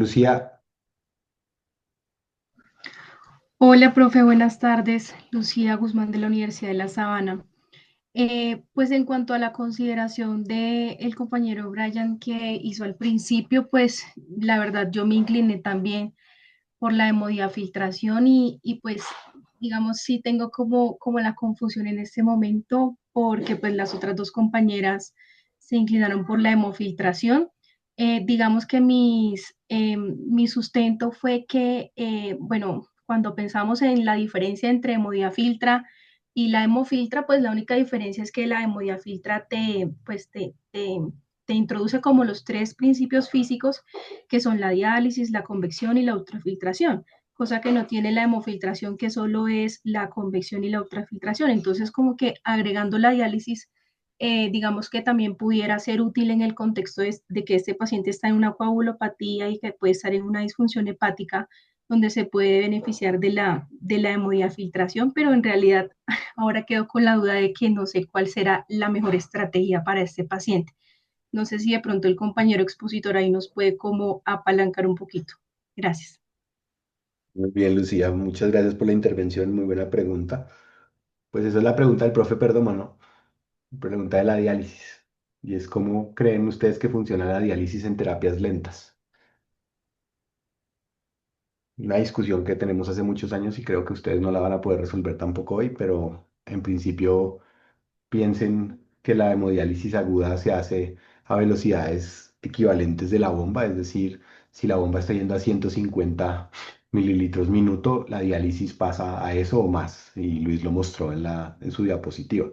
Lucía, Hola, profe, buenas tardes. Lucía Guzmán de la Universidad de La Sabana. Pues en cuanto a la consideración del compañero Brian que hizo al principio, pues la verdad yo me incliné también por la hemodiafiltración y pues digamos sí tengo como la confusión en este momento porque pues las otras dos compañeras se inclinaron por la hemofiltración. Digamos que mi sustento fue que, bueno, cuando pensamos en la diferencia entre hemodiafiltra y la hemofiltra, pues la única diferencia es que la hemodiafiltra te introduce como los tres principios físicos que son la diálisis, la convección y la ultrafiltración, cosa que no tiene la hemofiltración, que solo es la convección y la ultrafiltración. Entonces, como que agregando la diálisis, digamos que también pudiera ser útil en el contexto de que este paciente está en una coagulopatía y que puede estar en una disfunción hepática, donde se puede beneficiar de la hemodiafiltración, pero en realidad ahora quedo con la duda de que no sé cuál será la mejor estrategia para este paciente. No sé si de pronto el compañero expositor ahí nos puede como apalancar un poquito. Gracias. muy bien, Lucía, muchas gracias por la intervención, muy buena pregunta. Pues esa es la pregunta del profe Perdomo, ¿no? Pregunta de la diálisis. Y es cómo creen ustedes que funciona la diálisis en terapias lentas. Una discusión que tenemos hace muchos años y creo que ustedes no la van a poder resolver tampoco hoy, pero en principio piensen que la hemodiálisis aguda se hace a velocidades equivalentes de la bomba, es decir, si la bomba está yendo a 150 mililitros minuto, la diálisis pasa a eso o más, y Luis lo mostró en su diapositiva.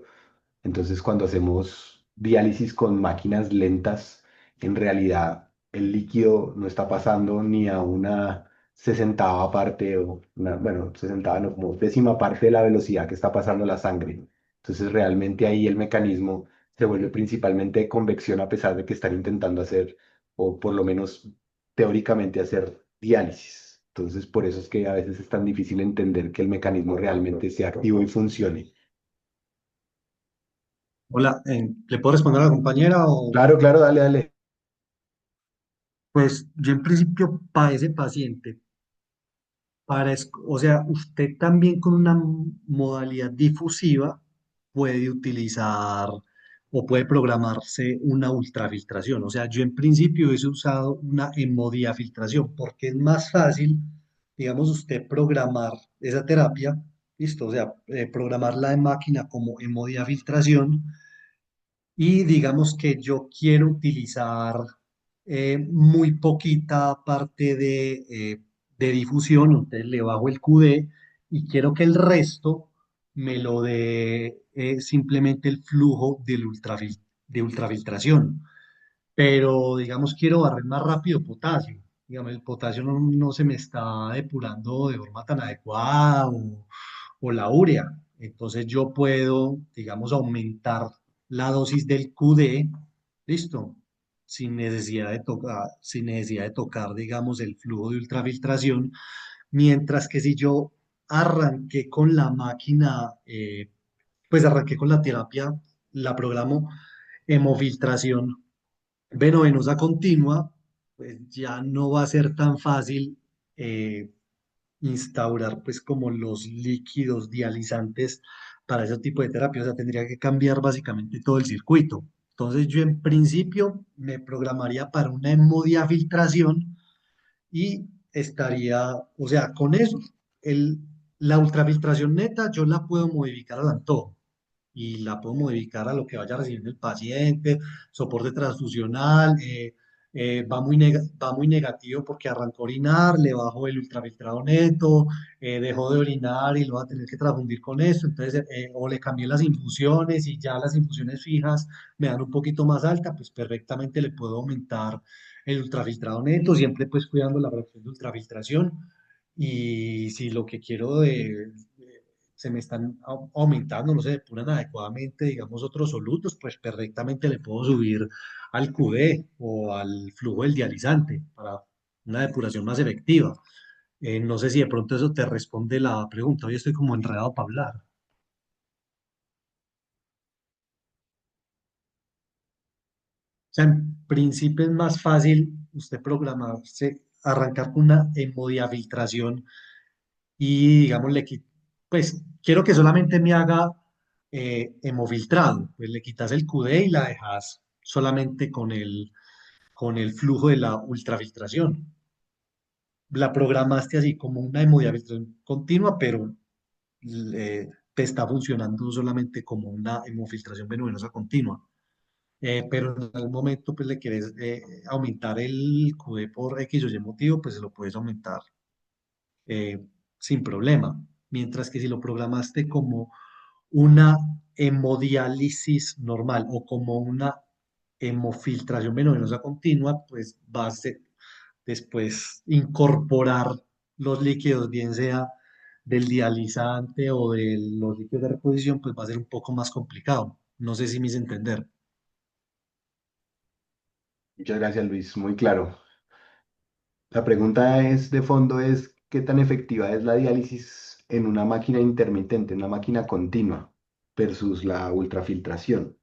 Entonces, cuando hacemos diálisis con máquinas lentas, en realidad el líquido no está pasando ni a una sesentava parte, o bueno, sesentava no, como décima parte de la velocidad que está pasando la sangre. Entonces, realmente ahí el mecanismo se vuelve principalmente de convección a pesar de que están intentando hacer, o por lo menos teóricamente hacer diálisis. Entonces, por eso es que a veces es tan difícil entender que el mecanismo realmente sea activo y funcione. Hola, ¿le puedo responder a la compañera o...? Claro, claro, dale, dale. Pues yo en principio para ese paciente, o sea, usted también con una modalidad difusiva puede utilizar o puede programarse una ultrafiltración. O sea, yo en principio he usado una hemodiafiltración porque es más fácil, digamos, usted programar esa terapia, listo, o sea, programarla en máquina como hemodiafiltración y digamos que yo quiero utilizar muy poquita parte de difusión, entonces le bajo el QD y quiero que el resto me lo dé simplemente el flujo de ultrafiltración. Pero digamos quiero barrer más rápido potasio. Digamos, el potasio no se me está depurando de forma tan adecuada o la urea. Entonces yo puedo, digamos, aumentar la dosis del QD, listo, sin necesidad de tocar, digamos, el flujo de ultrafiltración, mientras que si yo arranqué con la máquina, pues arranqué con la terapia, la programo hemofiltración venosa continua, pues ya no va a ser tan fácil eh, instaurar pues como los líquidos dializantes para ese tipo de terapia, o sea, tendría que cambiar básicamente todo el circuito. Entonces yo en principio me programaría para una hemodiafiltración y estaría, o sea, con eso, el, la ultrafiltración neta yo la puedo modificar al antojo y la puedo modificar a lo que vaya recibiendo el paciente, soporte transfusional, va muy negativo porque arrancó a orinar, le bajo el ultrafiltrado neto, dejó de orinar y lo va a tener que transfundir con esto, entonces, o le cambié las infusiones y ya las infusiones fijas me dan un poquito más alta, pues perfectamente le puedo aumentar el ultrafiltrado neto, siempre pues cuidando la fracción de ultrafiltración. Y si lo que quiero se me están aumentando, no se depuran adecuadamente, digamos, otros solutos, pues perfectamente le puedo subir al QD o al flujo del dializante para una depuración más efectiva. No sé si de pronto eso te responde la pregunta. Hoy estoy como enredado para hablar. O sea, en principio es más fácil usted programarse arrancar con una hemodiafiltración y, digamos, pues quiero que solamente me haga hemofiltrado. Pues le quitas el QD y la dejas solamente con el flujo de la ultrafiltración. La programaste así como una hemodiafiltración continua, pero te está funcionando solamente como una hemofiltración venosa continua. Pero en algún momento pues le quieres aumentar el QD por X o Y motivo, pues se lo puedes aumentar eh, sin problema. Mientras que si lo programaste como una hemodiálisis normal o como una hemofiltración venosa continua, pues vas a después incorporar los líquidos, bien sea del dializante o de los líquidos de reposición, pues va a ser un poco más complicado. No sé si me hice entender. Muchas gracias, Luis, muy claro. La pregunta es, de fondo, es ¿qué tan efectiva es la diálisis en una máquina intermitente, en una máquina continua, versus la ultrafiltración?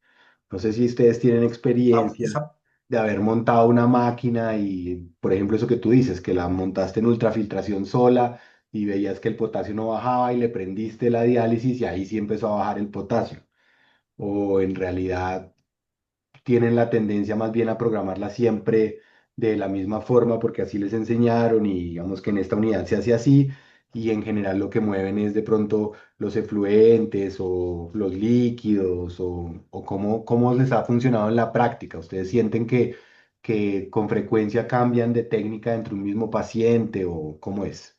No sé si ustedes tienen Ah, experiencia de haber montado una máquina y, por ejemplo, eso que tú dices, que la montaste en ultrafiltración sola y veías que el potasio no bajaba y le prendiste la diálisis y ahí sí empezó a bajar el potasio. O en realidad tienen la tendencia más bien a programarla siempre de la misma forma porque así les enseñaron y digamos que en esta unidad se hace así y en general lo que mueven es de pronto los efluentes o los líquidos o cómo les ha funcionado en la práctica. ¿Ustedes sienten que con frecuencia cambian de técnica entre un mismo paciente o cómo es?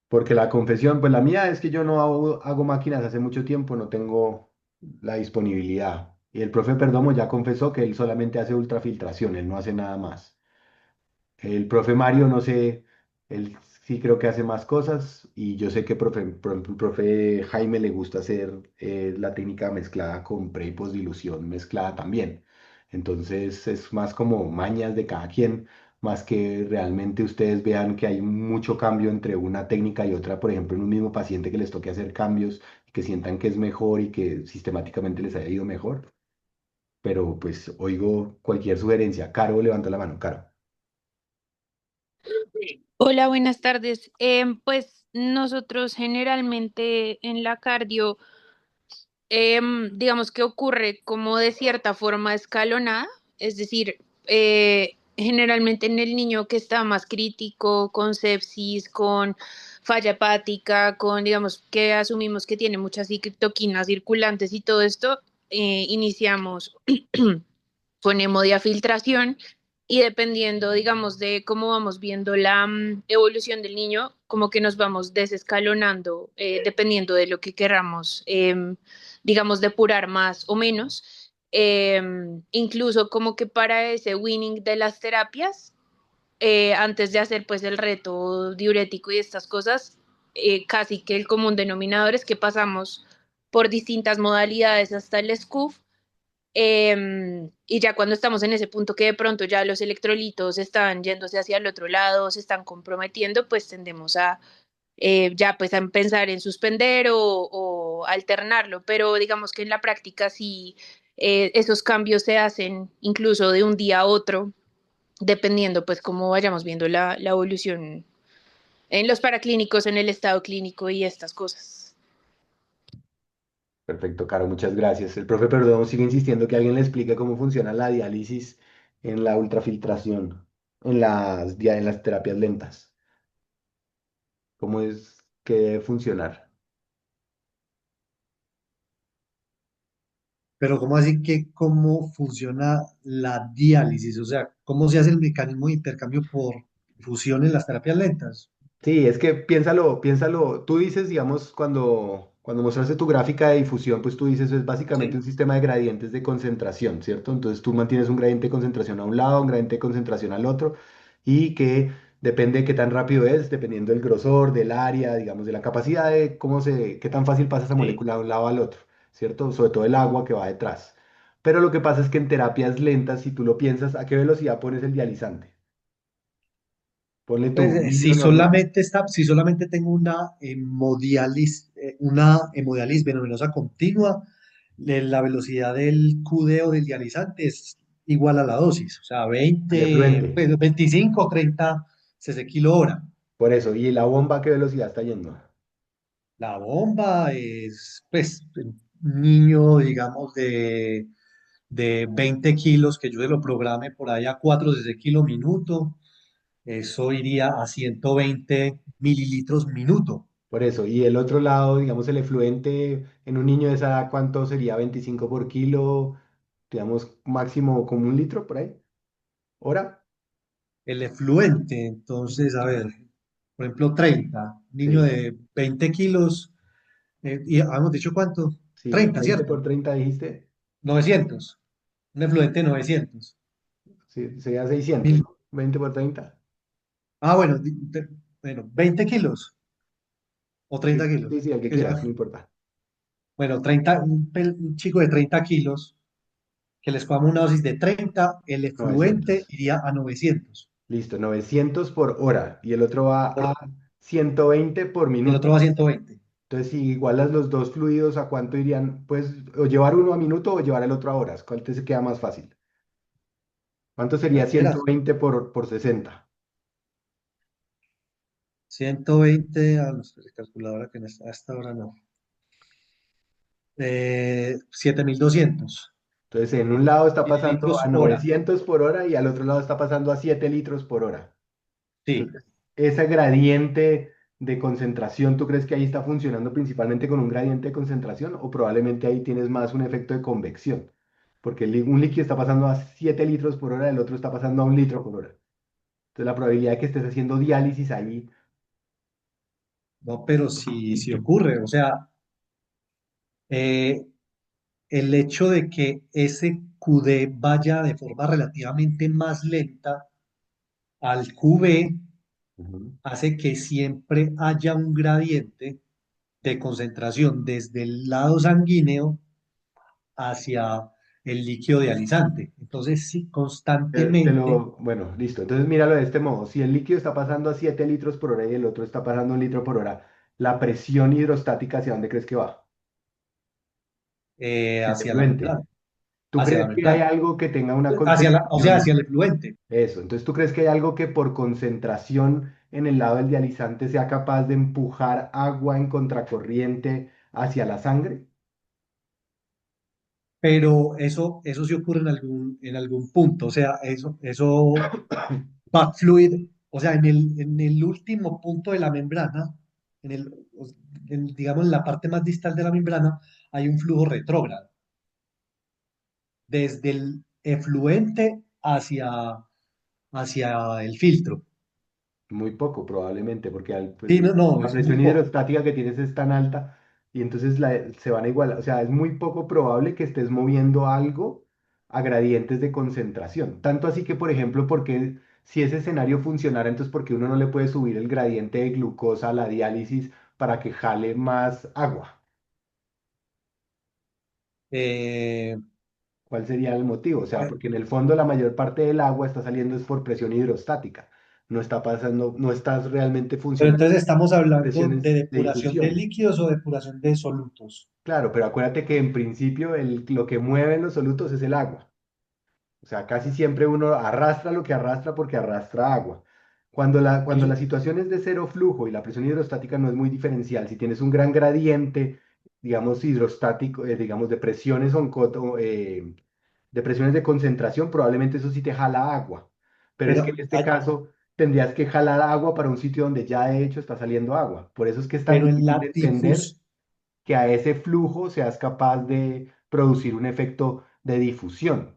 Porque la confesión, pues la mía es que yo no hago máquinas hace mucho tiempo, no tengo la disponibilidad. Y el profe Perdomo ya confesó que él solamente hace ultrafiltración, él no hace nada más. El profe Mario, no sé, él sí creo que hace más cosas y yo sé que por ejemplo, el profe Jaime le gusta hacer la técnica mezclada con pre y postdilución mezclada también. Entonces es más como mañas de cada quien, más que realmente ustedes vean que hay mucho cambio entre una técnica y otra, por ejemplo, en un mismo paciente que les toque hacer cambios, que sientan que es mejor y que sistemáticamente les haya ido mejor. Pero pues oigo cualquier sugerencia. Caro, levanta la mano, Caro. Hola, buenas tardes. Pues nosotros generalmente en la cardio, digamos que ocurre como de cierta forma escalonada, es decir, generalmente en el niño que está más crítico, con sepsis, con falla hepática, con, digamos, que asumimos que tiene muchas citoquinas circulantes y todo esto, iniciamos con hemodiafiltración y dependiendo, digamos, de cómo vamos viendo la evolución del niño, como que nos vamos desescalonando, dependiendo de lo que queramos, digamos, depurar más o menos. Incluso como que para ese winning de las terapias, antes de hacer pues el reto diurético y estas cosas, casi que el común denominador es que pasamos por distintas modalidades hasta el SCUF. Y ya cuando estamos en ese punto que de pronto ya los electrolitos están yéndose hacia el otro lado, se están comprometiendo, pues tendemos a ya pues a pensar en suspender o alternarlo, pero digamos que en la práctica sí esos cambios se hacen incluso de un día a otro, dependiendo pues cómo vayamos viendo la evolución en los paraclínicos, en el estado clínico y estas cosas. Perfecto, Caro, muchas gracias. El profe Perdomo sigue insistiendo que alguien le explique cómo funciona la diálisis en la ultrafiltración, en las terapias lentas. ¿Cómo es que debe funcionar? Pero ¿cómo así que cómo funciona la diálisis? O sea, ¿cómo se hace el mecanismo de intercambio por fusión en las terapias lentas? Sí, es que piénsalo. Tú dices, digamos, cuando mostraste tu gráfica de difusión, pues tú dices, es básicamente Sí. un sistema de gradientes de concentración, ¿cierto? Entonces tú mantienes un gradiente de concentración a un lado, un gradiente de concentración al otro, y que depende de qué tan rápido es, dependiendo del grosor, del área, digamos, de la capacidad de qué tan fácil pasa esa Sí. molécula de un lado al otro, ¿cierto? Sobre todo el agua que va detrás. Pero lo que pasa es que en terapias lentas, si tú lo piensas, ¿a qué velocidad pones el dializante? Ponle tú, Pues, un niño normal. si solamente tengo una hemodiálisis venosa continua, la velocidad del QD o del dializante es igual a la dosis, o sea, Al 20, efluente. pues, 25, 30 cc kilo hora. Por eso. ¿Y la bomba a qué velocidad está yendo? La bomba es, pues, un niño, digamos, de 20 kilos, que yo se lo programe por ahí a 4 cc kilo minuto, eso iría a 120 mililitros minuto. Por eso. Y el otro lado, digamos, el efluente en un niño de esa edad, ¿cuánto sería? 25 por kilo, digamos, máximo como un litro por ahí. ¿Hora? El efluente, entonces, a ver, por ejemplo, 30, niño Sí. de 20 kilos, y habíamos dicho cuánto, Sí, 30, 20 por ¿cierto? 30 dijiste. 900, un efluente de 900. Sí, sería 600, Mil- ¿no? 20 por 30. bueno, bueno, 20 kilos o Sí, 30 kilos. sí, sí, el que Que sea, quieras, no importa. bueno, 30, un chico de 30 kilos, que les pongamos una dosis de 30, el efluente 900. iría a 900. Listo, 900 por hora. Y el otro va Por- a 120 por el minuto. otro va a 120. Entonces, si igualas los dos fluidos, ¿a cuánto irían? Pues, o llevar uno a minuto o llevar el otro a horas. ¿Cuál te se queda más fácil? ¿Cuánto sería Cualquiera. 120 por 60? 120, no, espera, calculadora que a esta hora no. 7200 Entonces, en un lado está pasando a mililitros hora. 900 por hora y al otro lado está pasando a 7 litros por hora. Sí, Entonces, ese gradiente de concentración, ¿tú crees que ahí está funcionando principalmente con un gradiente de concentración o probablemente ahí tienes más un efecto de convección? Porque un líquido está pasando a 7 litros por hora, el otro está pasando a 1 litro por hora. Entonces, la probabilidad de que estés haciendo diálisis ahí, no, pero sí ocurre. O sea, eh, el hecho de que ese QD vaya de forma relativamente más lenta al QB ujú, hace que siempre haya un gradiente de concentración desde el lado sanguíneo hacia el líquido dializante. Entonces, sí, constantemente, bueno, listo. Entonces, míralo de este modo. Si el líquido está pasando a 7 litros por hora y el otro está pasando a 1 litro por hora, la presión hidrostática, ¿hacia dónde crees que va? Hacia el hacia la efluente. membrana, ¿Tú hacia la crees que hay membrana, algo que tenga una o sea, concentración? hacia el efluente. Eso. Entonces, ¿tú crees que hay algo que por concentración en el lado del dializante sea capaz de empujar agua en contracorriente hacia la sangre? Pero eso sí ocurre en algún punto, o sea, eso va fluid, o sea, en el último punto de la membrana, en el, digamos, en la parte más distal de la membrana, hay un flujo retrógrado, desde el efluente hacia el filtro. Muy poco, probablemente, porque Sí, no, no, la es muy presión poco. hidrostática que tienes es tan alta y entonces se van a igualar. O sea, es muy poco probable que estés moviendo algo a gradientes de concentración. Tanto así que, por ejemplo, porque si ese escenario funcionara, entonces, ¿por qué uno no le puede subir el gradiente de glucosa a la diálisis para que jale más agua? Eh, ¿Cuál sería el motivo? O sea, eh, porque en el fondo la mayor parte del agua está saliendo es por presión hidrostática. No está pasando, no estás realmente pero funcionando entonces estamos en hablando de presiones de depuración de difusión. líquidos o depuración de solutos. Claro, pero acuérdate que en principio lo que mueve los solutos es el agua. O sea, casi siempre uno arrastra lo que arrastra porque arrastra agua. Cuando la Eso- situación es de cero flujo y la presión hidrostática no es muy diferencial, si tienes un gran gradiente, digamos, hidrostático, digamos, de presiones de concentración, probablemente eso sí te jala agua. Pero es que en pero, este caso tendrías que jalar agua para un sitio donde ya de hecho está saliendo agua. Por eso es que es tan pero en difícil la de entender difusión, que a ese flujo seas capaz de producir un efecto de difusión.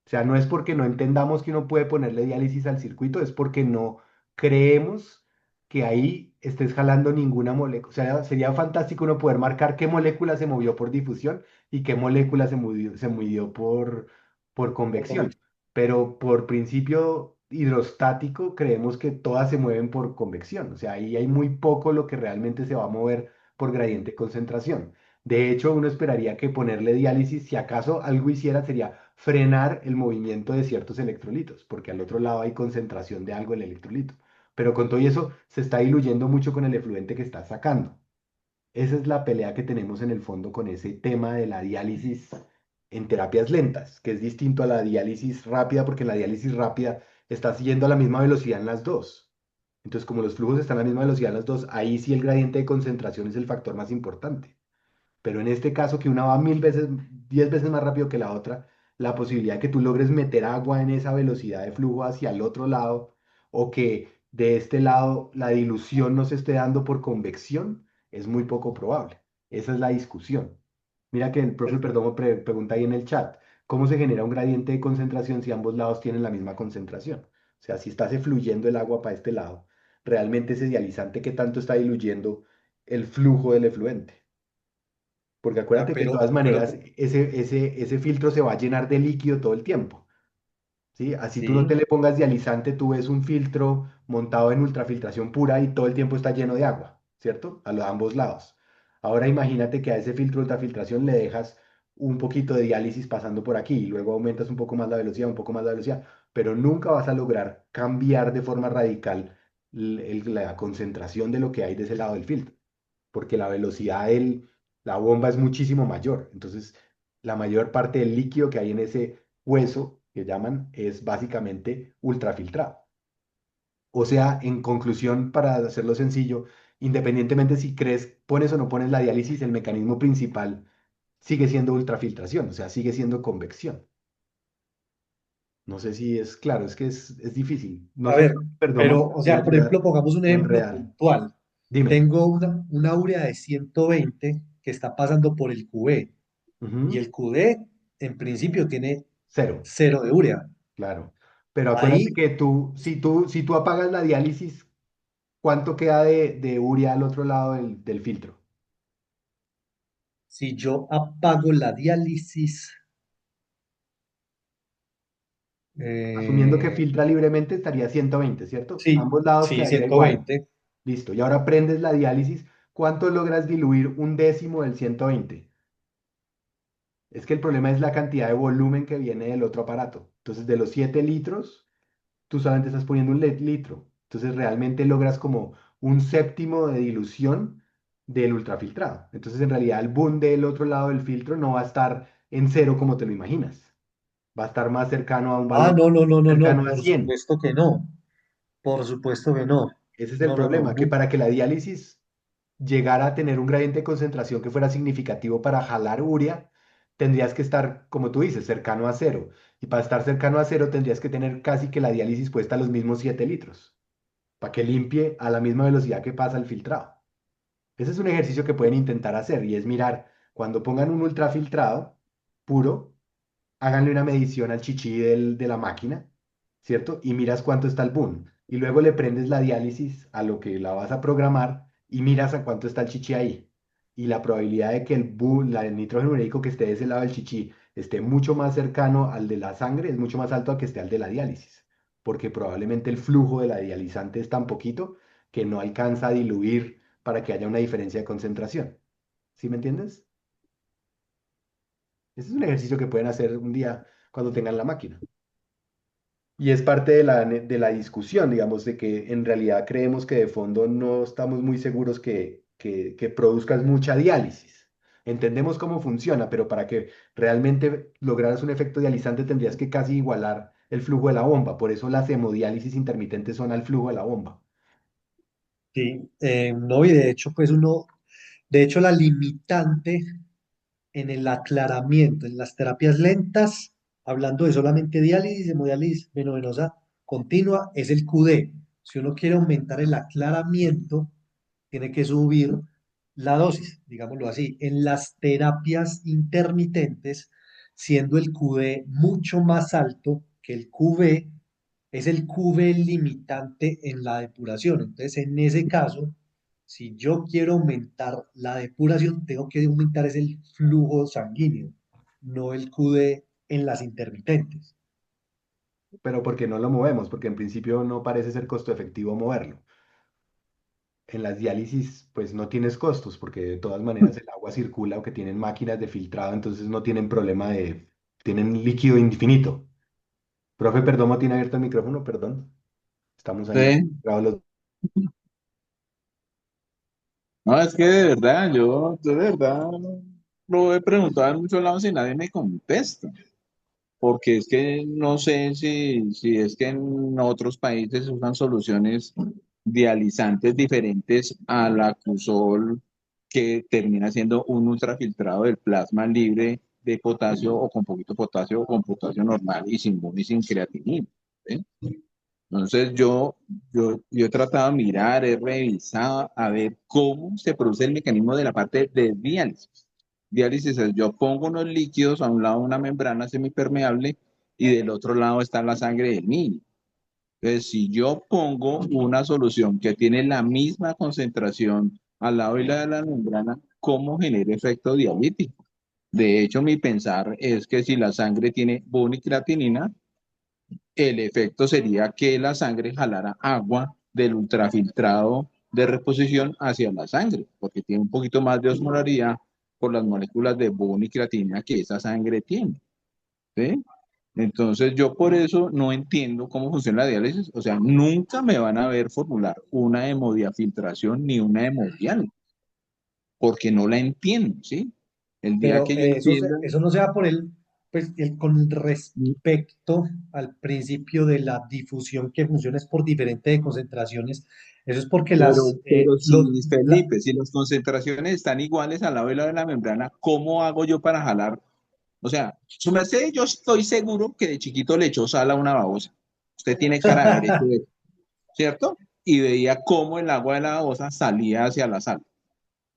O sea, no es porque no entendamos que uno puede ponerle diálisis al circuito, es porque no creemos que ahí estés jalando ninguna molécula. O sea, sería fantástico uno poder marcar qué molécula se movió por difusión y qué molécula se movió por convección. Pero por principio hidrostático creemos que todas se mueven por convección. O sea, ahí hay muy poco lo que realmente se va a mover por gradiente de concentración. De hecho, uno esperaría que ponerle diálisis, si acaso algo hiciera, sería frenar el movimiento de ciertos electrolitos, porque al otro lado hay concentración de algo en el electrolito. pero con todo y eso se está diluyendo mucho con el efluente que está sacando. Esa es la pelea que tenemos en el fondo con ese tema de la diálisis en terapias lentas, que es distinto a la diálisis rápida, porque la diálisis rápida está siguiendo a la misma velocidad en las dos. Entonces, como los flujos están a la misma velocidad en las dos, ahí sí el gradiente de concentración es el factor más importante. Pero en este caso, que una va 1000 veces, 10 veces más rápido que la otra, la posibilidad de que tú logres meter agua en esa velocidad de flujo hacia el otro lado, o que de este lado la dilución no se esté dando por convección, es muy poco probable. Esa es la discusión. Mira que el profe Perdomo pregunta ahí en el chat, ¿cómo se genera un gradiente de concentración si ambos lados tienen la misma concentración? O sea, si está fluyendo el agua para este lado, realmente ese dializante, ¿qué tanto está diluyendo el flujo del efluente? Porque Ah, acuérdate que de todas pero, maneras ese filtro se va a llenar de líquido todo el tiempo, ¿sí? Así tú no te sí. le pongas dializante, tú ves un filtro montado en ultrafiltración pura y todo el tiempo está lleno de agua, ¿cierto? A los ambos lados. Ahora imagínate que a ese filtro de ultrafiltración le dejas un poquito de diálisis pasando por aquí y luego aumentas un poco más la velocidad, un poco más la velocidad, pero nunca vas a lograr cambiar de forma radical la concentración de lo que hay de ese lado del filtro porque la velocidad de la bomba es muchísimo mayor. Entonces, la mayor parte del líquido que hay en ese hueso, que llaman, es básicamente ultrafiltrado. O sea, en conclusión, para hacerlo sencillo, independientemente si crees, pones o no pones la diálisis, el mecanismo principal sigue siendo ultrafiltración, o sea, sigue siendo convección. No sé si es claro, es que es difícil. No A sé, ver, perdón, pero, si o puede sea, por ejemplo, ayudar pongamos un o en ejemplo real. puntual. Dime. Tengo una urea de 120 que está pasando por el QB y Ujú. el QD en principio tiene Cero. cero de urea. Claro, pero acuérdate Ahí, que si tú apagas la diálisis, ¿cuánto queda de urea al otro lado del filtro? si yo apago la diálisis, Asumiendo que eh, filtra libremente, estaría 120, ¿cierto? sí, Ambos lados sí, quedaría ciento igual. veinte Listo. Y ahora prendes la diálisis. ¿Cuánto logras diluir un décimo del 120? Es que el problema es la cantidad de volumen que viene del otro aparato. Entonces, de los 7 litros, tú solamente estás poniendo un litro. Entonces realmente logras como un séptimo de dilución del ultrafiltrado. Entonces en realidad el boom del otro lado del filtro no va a estar en cero como te lo imaginas. Va a estar más cercano a un Ah, valor no, no, no, no, no, cercano a por 100. supuesto que no, por supuesto que no. Ese es el No, no, no, problema, que para que la diálisis llegara a tener un gradiente de concentración que fuera significativo para jalar urea, tendrías que estar, como tú dices, cercano a cero. Y para estar cercano a cero tendrías que tener casi que la diálisis puesta a los mismos 7 litros, para que limpie a la misma velocidad que pasa el filtrado. Ese es un ejercicio que pueden intentar hacer y es mirar, cuando pongan un ultrafiltrado puro, háganle una medición al chichi de la máquina, ¿cierto? Y miras cuánto está el boom. Y luego le prendes la diálisis a lo que la vas a programar y miras a cuánto está el chichi ahí. Y la probabilidad de que el boom, el nitrógeno ureico que esté de ese lado del chichi esté mucho más cercano al de la sangre es mucho más alto a que esté al de la diálisis. Porque probablemente el flujo de la dializante es tan poquito que no alcanza a diluir para que haya una diferencia de concentración. ¿Sí me entiendes? Ese es un ejercicio que pueden hacer un día cuando tengan la máquina. Y es parte de la discusión, digamos, de que en realidad creemos que de fondo no estamos muy seguros que produzcas mucha diálisis. Entendemos cómo funciona, pero para que realmente lograras un efecto dializante tendrías que casi igualar el flujo de la bomba. Por eso las hemodiálisis intermitentes son al flujo de la bomba. Sí, no, y de hecho, pues uno, de hecho, la limitante en el aclaramiento, en las terapias lentas, hablando de solamente diálisis, hemodiálisis venosa continua, es el QD. Si uno quiere aumentar el aclaramiento, tiene que subir la dosis, digámoslo así. En las terapias intermitentes, siendo el QD mucho más alto que el QV, es el QV limitante en la depuración. Entonces, en ese caso, si yo quiero aumentar la depuración, tengo que aumentar es el flujo sanguíneo, no el QD en las intermitentes. Pero porque no lo movemos, porque en principio no parece ser costo efectivo moverlo. En las diálisis, pues no tienes costos, porque de todas maneras el agua circula o que tienen máquinas de filtrado, entonces no tienen problema tienen líquido infinito. Profe, Perdomo tiene abierto el micrófono, perdón. Estamos ahí Sí. involucrados los. No, es que de verdad, yo de verdad lo he preguntado en muchos lados y nadie me contesta. Porque es que no sé si es que en otros países usan soluciones dializantes diferentes al acusol, que termina siendo un ultrafiltrado del plasma libre de potasio o con poquito potasio o con potasio normal y sin creatinina. ¿Sí? Entonces yo he tratado de mirar, he revisado a ver cómo se produce el mecanismo de la parte de diálisis. Diálisis es yo pongo unos líquidos a un lado de una membrana semipermeable y del otro lado está la sangre del niño. Entonces, si yo pongo una solución que tiene la misma concentración al lado y la de la membrana, ¿cómo genera efecto dialítico? De hecho, mi pensar es que si la sangre tiene creatinina, el efecto sería que la sangre jalara agua del ultrafiltrado de reposición hacia la sangre, porque tiene un poquito más de osmolaridad por las moléculas de creatinina que esa sangre tiene. ¿Sí? Entonces yo por eso no entiendo cómo funciona la diálisis, o sea, nunca me van a ver formular una hemodiafiltración ni una hemodiálisis, porque no la entiendo, ¿sí? El día Pero que yo entienda, eso no se da por con respecto al principio de la difusión que funciona es por diferentes concentraciones. Eso es porque pero si Felipe, si las concentraciones están iguales al lado y lado de la membrana, ¿cómo hago yo para jalar? O sea, su merced, yo estoy seguro que de chiquito le echó sal a una babosa. Usted tiene cara de haber hecho eso, ¿cierto? Y veía cómo el agua de la babosa salía hacia la sal.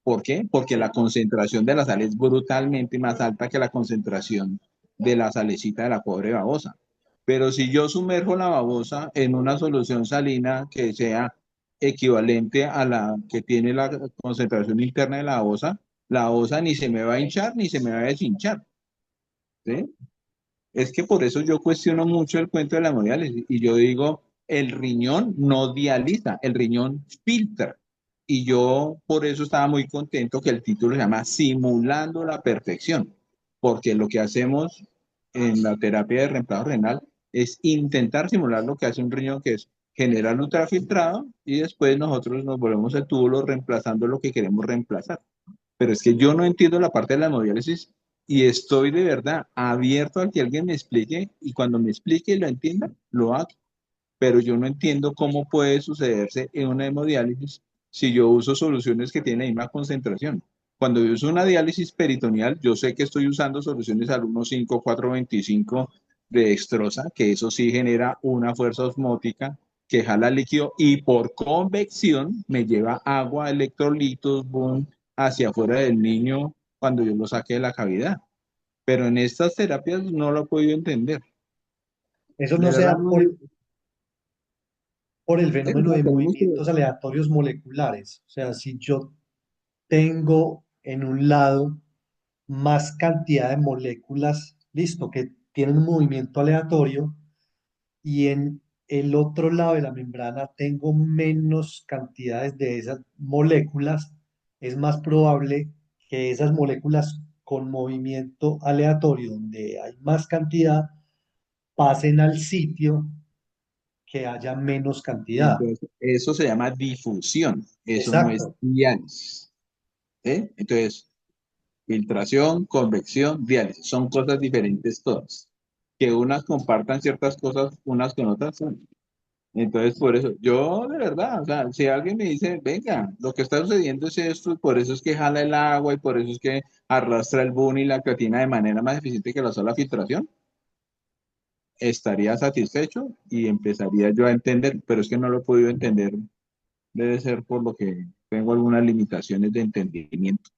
¿Por qué? Porque la concentración de la sal es brutalmente más alta que la concentración de la salecita de la pobre babosa. Pero si yo sumerjo la babosa en una solución salina que sea equivalente a la que tiene la concentración interna de la babosa ni se me va a hinchar ni se me va a deshinchar. ¿Sí? Es que por eso yo cuestiono mucho el cuento de la hemodiálisis y yo digo, el riñón no dializa, el riñón filtra. Y yo por eso estaba muy contento que el título se llama Simulando la Perfección, porque lo que hacemos en la terapia de reemplazo renal es intentar simular lo que hace un riñón, que es generar ultrafiltrado y después nosotros nos volvemos el túbulo reemplazando lo que queremos reemplazar. Pero es que yo no entiendo la parte de la hemodiálisis y estoy de verdad abierto a que alguien me explique y cuando me explique y lo entienda, lo hago. Pero yo no entiendo cómo puede sucederse en una hemodiálisis si yo uso soluciones que tienen la misma concentración. Cuando yo uso una diálisis peritoneal, yo sé que estoy usando soluciones al 1,5, 4,25 de dextrosa, que eso sí genera una fuerza osmótica que jala líquido y por convección me lleva agua, electrolitos, boom, hacia afuera del niño cuando yo lo saque de la cavidad. Pero en estas terapias no lo he podido entender. eso De no se verdad, da no. por el fenómeno No, de tenemos que. movimientos aleatorios moleculares. O sea, si yo tengo en un lado más cantidad de moléculas, listo, que tienen un movimiento aleatorio, y en el otro lado de la membrana tengo menos cantidades de esas moléculas, es más probable que esas moléculas con movimiento aleatorio, donde hay más cantidad, pasen al sitio que haya menos cantidad. Entonces, eso se llama difusión, eso no es Exacto. diálisis. ¿Eh? Entonces, filtración, convección, diálisis, son cosas diferentes todas. Que unas compartan ciertas cosas unas con otras. Son. Entonces, por eso, yo de verdad, o sea, si alguien me dice, venga, lo que está sucediendo es esto, y por eso es que jala el agua y por eso es que arrastra el boom y la creatina de manera más eficiente que la sola filtración, estaría satisfecho y empezaría yo a entender, pero es que no lo he podido entender. Debe ser por lo que tengo algunas limitaciones de entendimiento.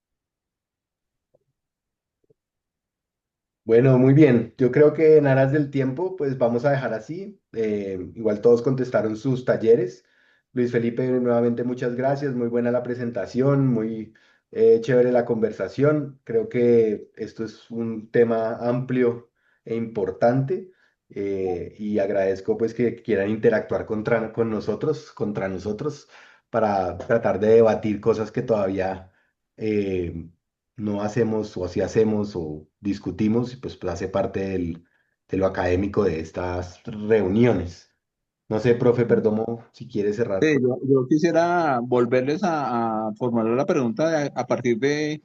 Bueno, muy bien. Yo creo que en aras del tiempo, pues vamos a dejar así. Igual todos contestaron sus talleres. Luis Felipe, nuevamente muchas gracias. Muy buena la presentación, muy chévere la conversación. Creo que esto es un tema amplio e importante y agradezco pues que quieran interactuar con nosotros, contra nosotros, para tratar de debatir cosas que todavía eh, no hacemos o si hacemos o discutimos, y pues hace parte de lo académico de estas reuniones. No sé, profe Perdomo, si quiere cerrar con... Yo quisiera volverles a formular la pregunta a partir de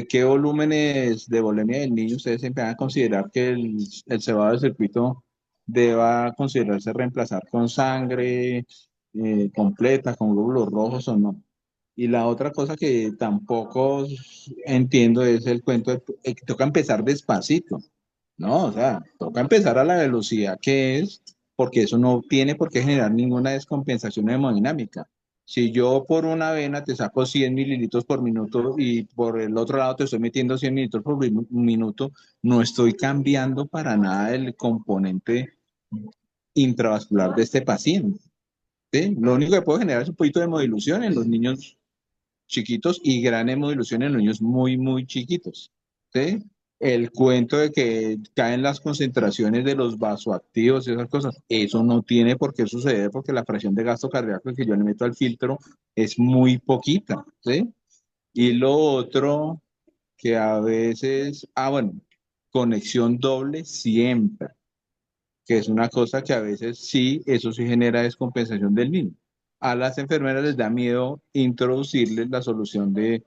qué volúmenes de volemia del niño ustedes empiezan a considerar que el cebado del circuito deba considerarse reemplazar con sangre completa, con glóbulos rojos o no. Y la otra cosa que tampoco entiendo es el cuento de que toca empezar despacito, ¿no? O sea, toca empezar a la velocidad que es, porque eso no tiene por qué generar ninguna descompensación hemodinámica. Si yo por una vena te saco 100 mililitros por minuto y por el otro lado te estoy metiendo 100 mililitros por minuto, no estoy cambiando para nada el componente intravascular de este paciente. ¿Sí? Lo único que puede generar es un poquito de hemodilución en los niños chiquitos y gran hemodilución en los niños muy, muy chiquitos. ¿Sí? El cuento de que caen las concentraciones de los vasoactivos y esas cosas, eso no tiene por qué suceder porque la presión de gasto cardíaco que yo le meto al filtro es muy poquita. ¿Sí? Y lo otro que a veces, bueno, conexión doble siempre, que es una cosa que a veces sí, eso sí genera descompensación del niño. A las enfermeras les da miedo introducirles la solución de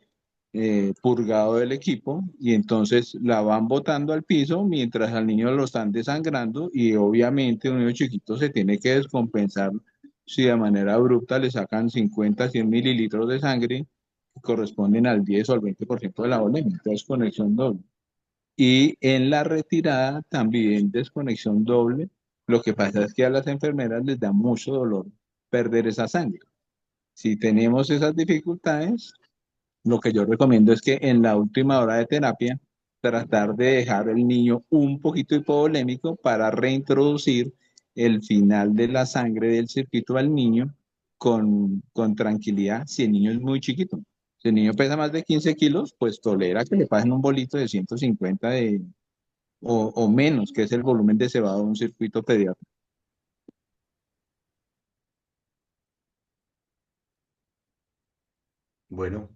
purgado del equipo y entonces la van botando al piso mientras al niño lo están desangrando y obviamente un niño chiquito se tiene que descompensar si de manera abrupta le sacan 50, 100 mililitros de sangre que corresponden al 10 o al 20% de la volemia, entonces conexión doble. Y en la retirada también desconexión doble. Lo que pasa es que a las enfermeras les da mucho dolor perder esa sangre. Si tenemos esas dificultades, lo que yo recomiendo es que en la última hora de terapia, tratar de dejar el niño un poquito hipovolémico para reintroducir el final de la sangre del circuito al niño con tranquilidad si el niño es muy chiquito. Si el niño pesa más de 15 kilos, pues tolera que le pasen un bolito de 150 o menos, que es el volumen de cebado de un circuito pediátrico. Bueno,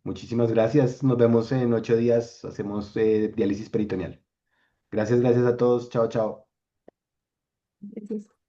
muchísimas gracias. Nos vemos en 8 días. Hacemos diálisis peritoneal. Gracias, gracias a todos. Chao, chao. Gracias.